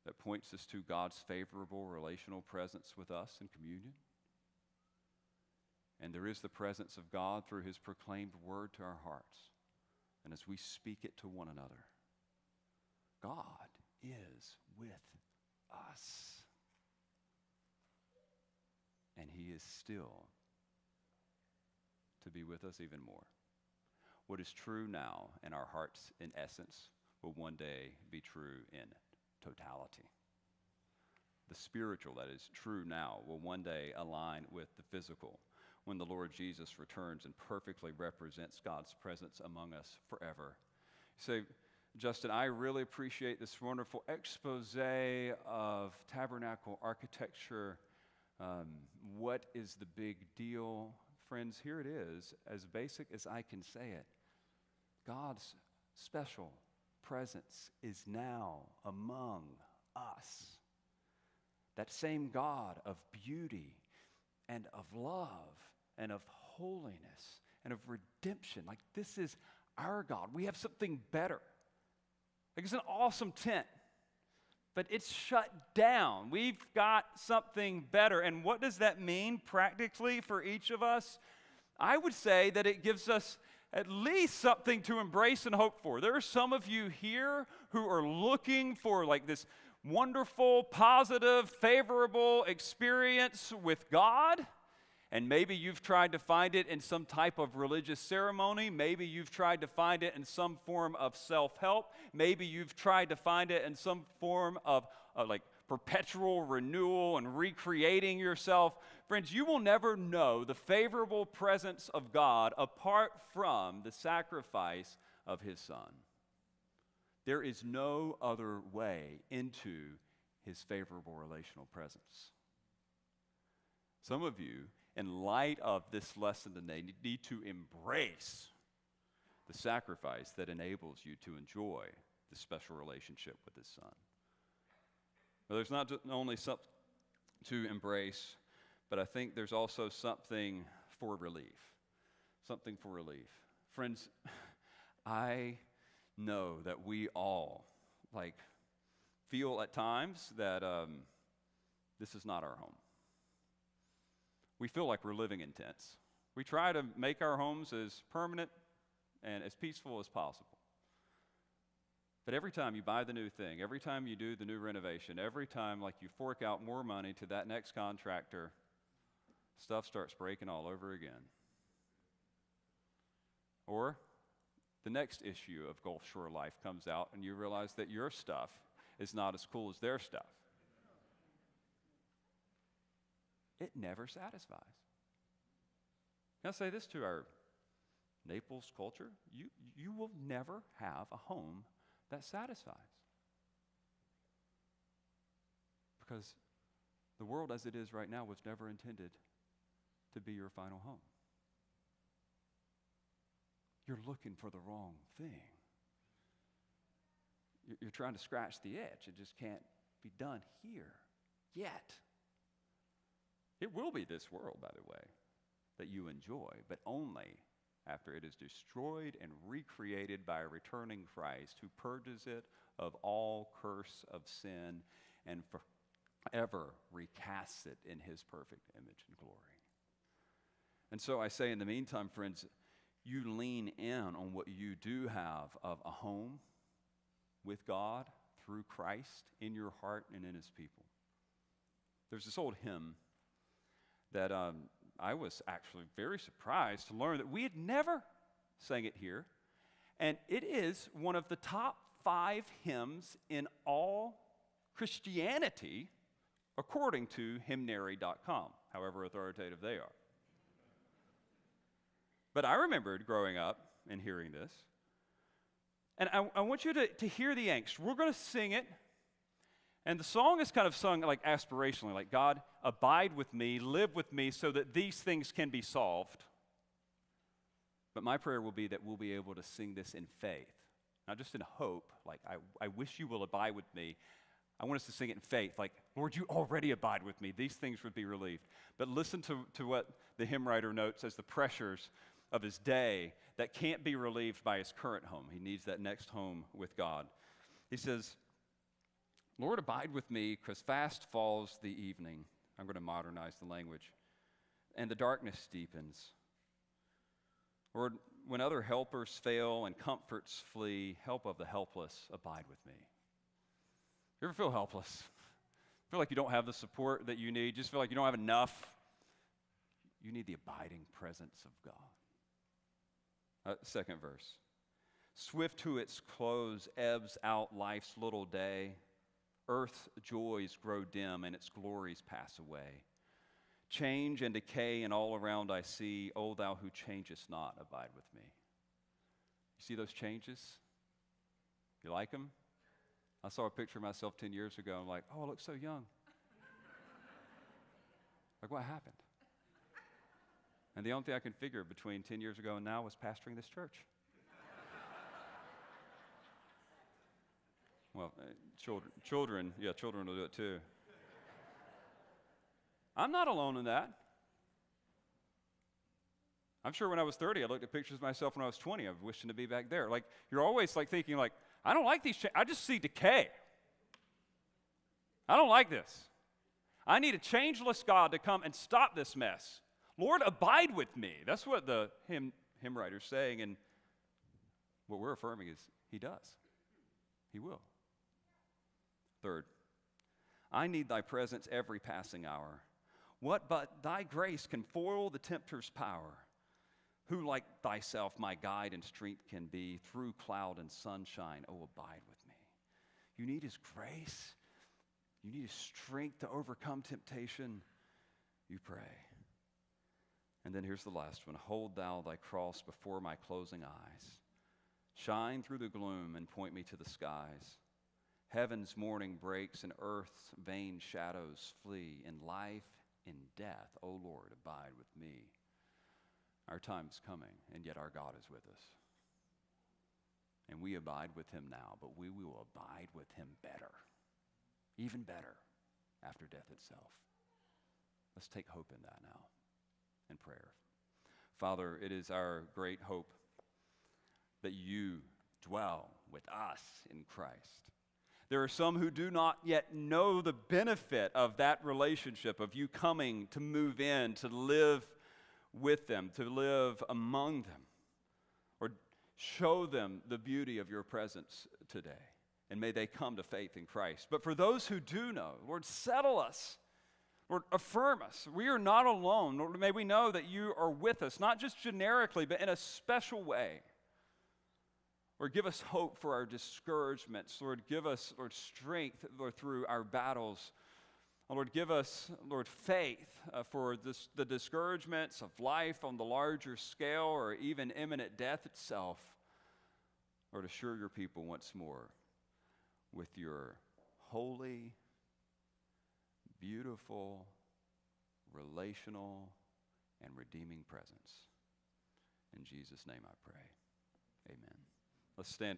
that points us to God's favorable relational presence with us in communion. And there is the presence of God through his proclaimed word to our hearts. And as we speak it to one another, God is with us. And he is still to be with us even more. What is true now in our hearts in essence will one day be true in totality. The spiritual that is true now will one day align with the physical when the Lord Jesus returns and perfectly represents God's presence among us forever. So, Justin, I really appreciate this wonderful expose of tabernacle architecture, What is the big deal? Friends, here it is, as basic as I can say it. God's special presence is now among us. That same God of beauty and of love and of holiness and of redemption. Like, this is our God. We have something better. Like, it's an awesome tent, but it's shut down. We've got something better. And what does that mean practically for each of us? I would say that it gives us at least something to embrace and hope for. There are some of you here who are looking for like this wonderful, positive, favorable experience with God. And maybe you've tried to find it in some type of religious ceremony. Maybe you've tried to find it in some form of self-help. Maybe you've tried to find it in some form of like perpetual renewal and recreating yourself. Friends, you will never know the favorable presence of God apart from the sacrifice of His Son. There is no other way into His favorable relational presence. Some of you, in light of this lesson today, need to embrace the sacrifice that enables you to enjoy the special relationship with His Son. But there's not only something to embrace, but I think there's also something for relief. Something for relief. Friends, I know that we all feel at times that this is not our home. We feel like we're living in tents. We try to make our homes as permanent and as peaceful as possible. But every time you buy the new thing, every time you do the new renovation, every time you fork out more money to that next contractor, stuff starts breaking all over again. Or the next issue of Gulf Shore life comes out and you realize that your stuff is not as cool as their stuff. It never satisfies. Can I say this to our Naples culture? You will never have a home that satisfies. Because the world as it is right now was never intended to be your final home. You're looking for the wrong thing. You're trying to scratch the edge. It just can't be done here yet. It will be this world, by the way, that you enjoy, but only after it is destroyed and recreated by a returning Christ who purges it of all curse of sin and forever recasts it in His perfect image and glory. And so I say in the meantime, friends, you lean in on what you do have of a home with God through Christ in your heart and in His people. There's this old hymn that I was actually very surprised to learn that we had never sang it here. And it is one of the top 5 hymns in all Christianity, according to hymnary.com, however authoritative they are. But I remembered growing up and hearing this. And I want you to hear the angst. We're going to sing it. And the song is kind of sung aspirationally, like, God, abide with me, live with me so that these things can be solved. But my prayer will be that we'll be able to sing this in faith, not just in hope, I wish you will abide with me. I want us to sing it in faith, Lord, you already abide with me. These things would be relieved. But listen to what the hymn writer notes as the pressures of his day that can't be relieved by his current home. He needs that next home with God. He says, Lord, abide with me, because fast falls the evening. I'm going to modernize the language. And the darkness deepens. Lord, when other helpers fail and comforts flee, help of the helpless, abide with me. You ever feel helpless? Feel like you don't have the support that you need? Just feel like you don't have enough? You need the abiding presence of God. Second verse. Swift to its close ebbs out life's little day. Earth's joys grow dim and its glories pass away. Change and decay and all around I see. O thou who changest not, abide with me. You see those changes? You like them? I saw a picture of myself 10 years ago. I'm like, oh, I look so young. Like, what happened? And the only thing I can figure between 10 years ago and now was pastoring this church. Well, children will do it too. I'm not alone in that. I'm sure when I was 30, I looked at pictures of myself when I was 20. I was wishing to be back there. Like, you're always like thinking, like, I don't like these I just see decay. I don't like this. I need a changeless God to come and stop this mess. Lord, abide with me. That's what the hymn writer's saying, and what we're affirming is he does. He will. Third, I need thy presence every passing hour. What but thy grace can foil the tempter's power? Who like thyself my guide and strength can be through cloud and sunshine? Oh, abide with me. You need his grace. You need his strength to overcome temptation. You pray. And then here's the last one. Hold thou thy cross before my closing eyes. Shine through the gloom and point me to the skies. Heaven's morning breaks and earth's vain shadows flee. In life, in death, O Lord, abide with me. Our time's coming, and yet our God is with us. And we abide with him now, but we will abide with him better, even better, after death itself. Let's take hope in that now in prayer. Father, it is our great hope that you dwell with us in Christ. There are some who do not yet know the benefit of that relationship, of you coming to move in, to live with them, to live among them, or show them the beauty of your presence today. And may they come to faith in Christ. But for those who do know, Lord, settle us. Lord, affirm us. We are not alone. Lord, may we know that you are with us, not just generically, but in a special way. Lord, give us hope for our discouragements. Lord, give us, Lord, strength, Lord, through our battles. Lord, give us, Lord, faith for the discouragements of life on the larger scale or even imminent death itself. Lord, assure your people once more with your holy, beautiful, relational, and redeeming presence. In Jesus' name I pray. Amen. Let's stand.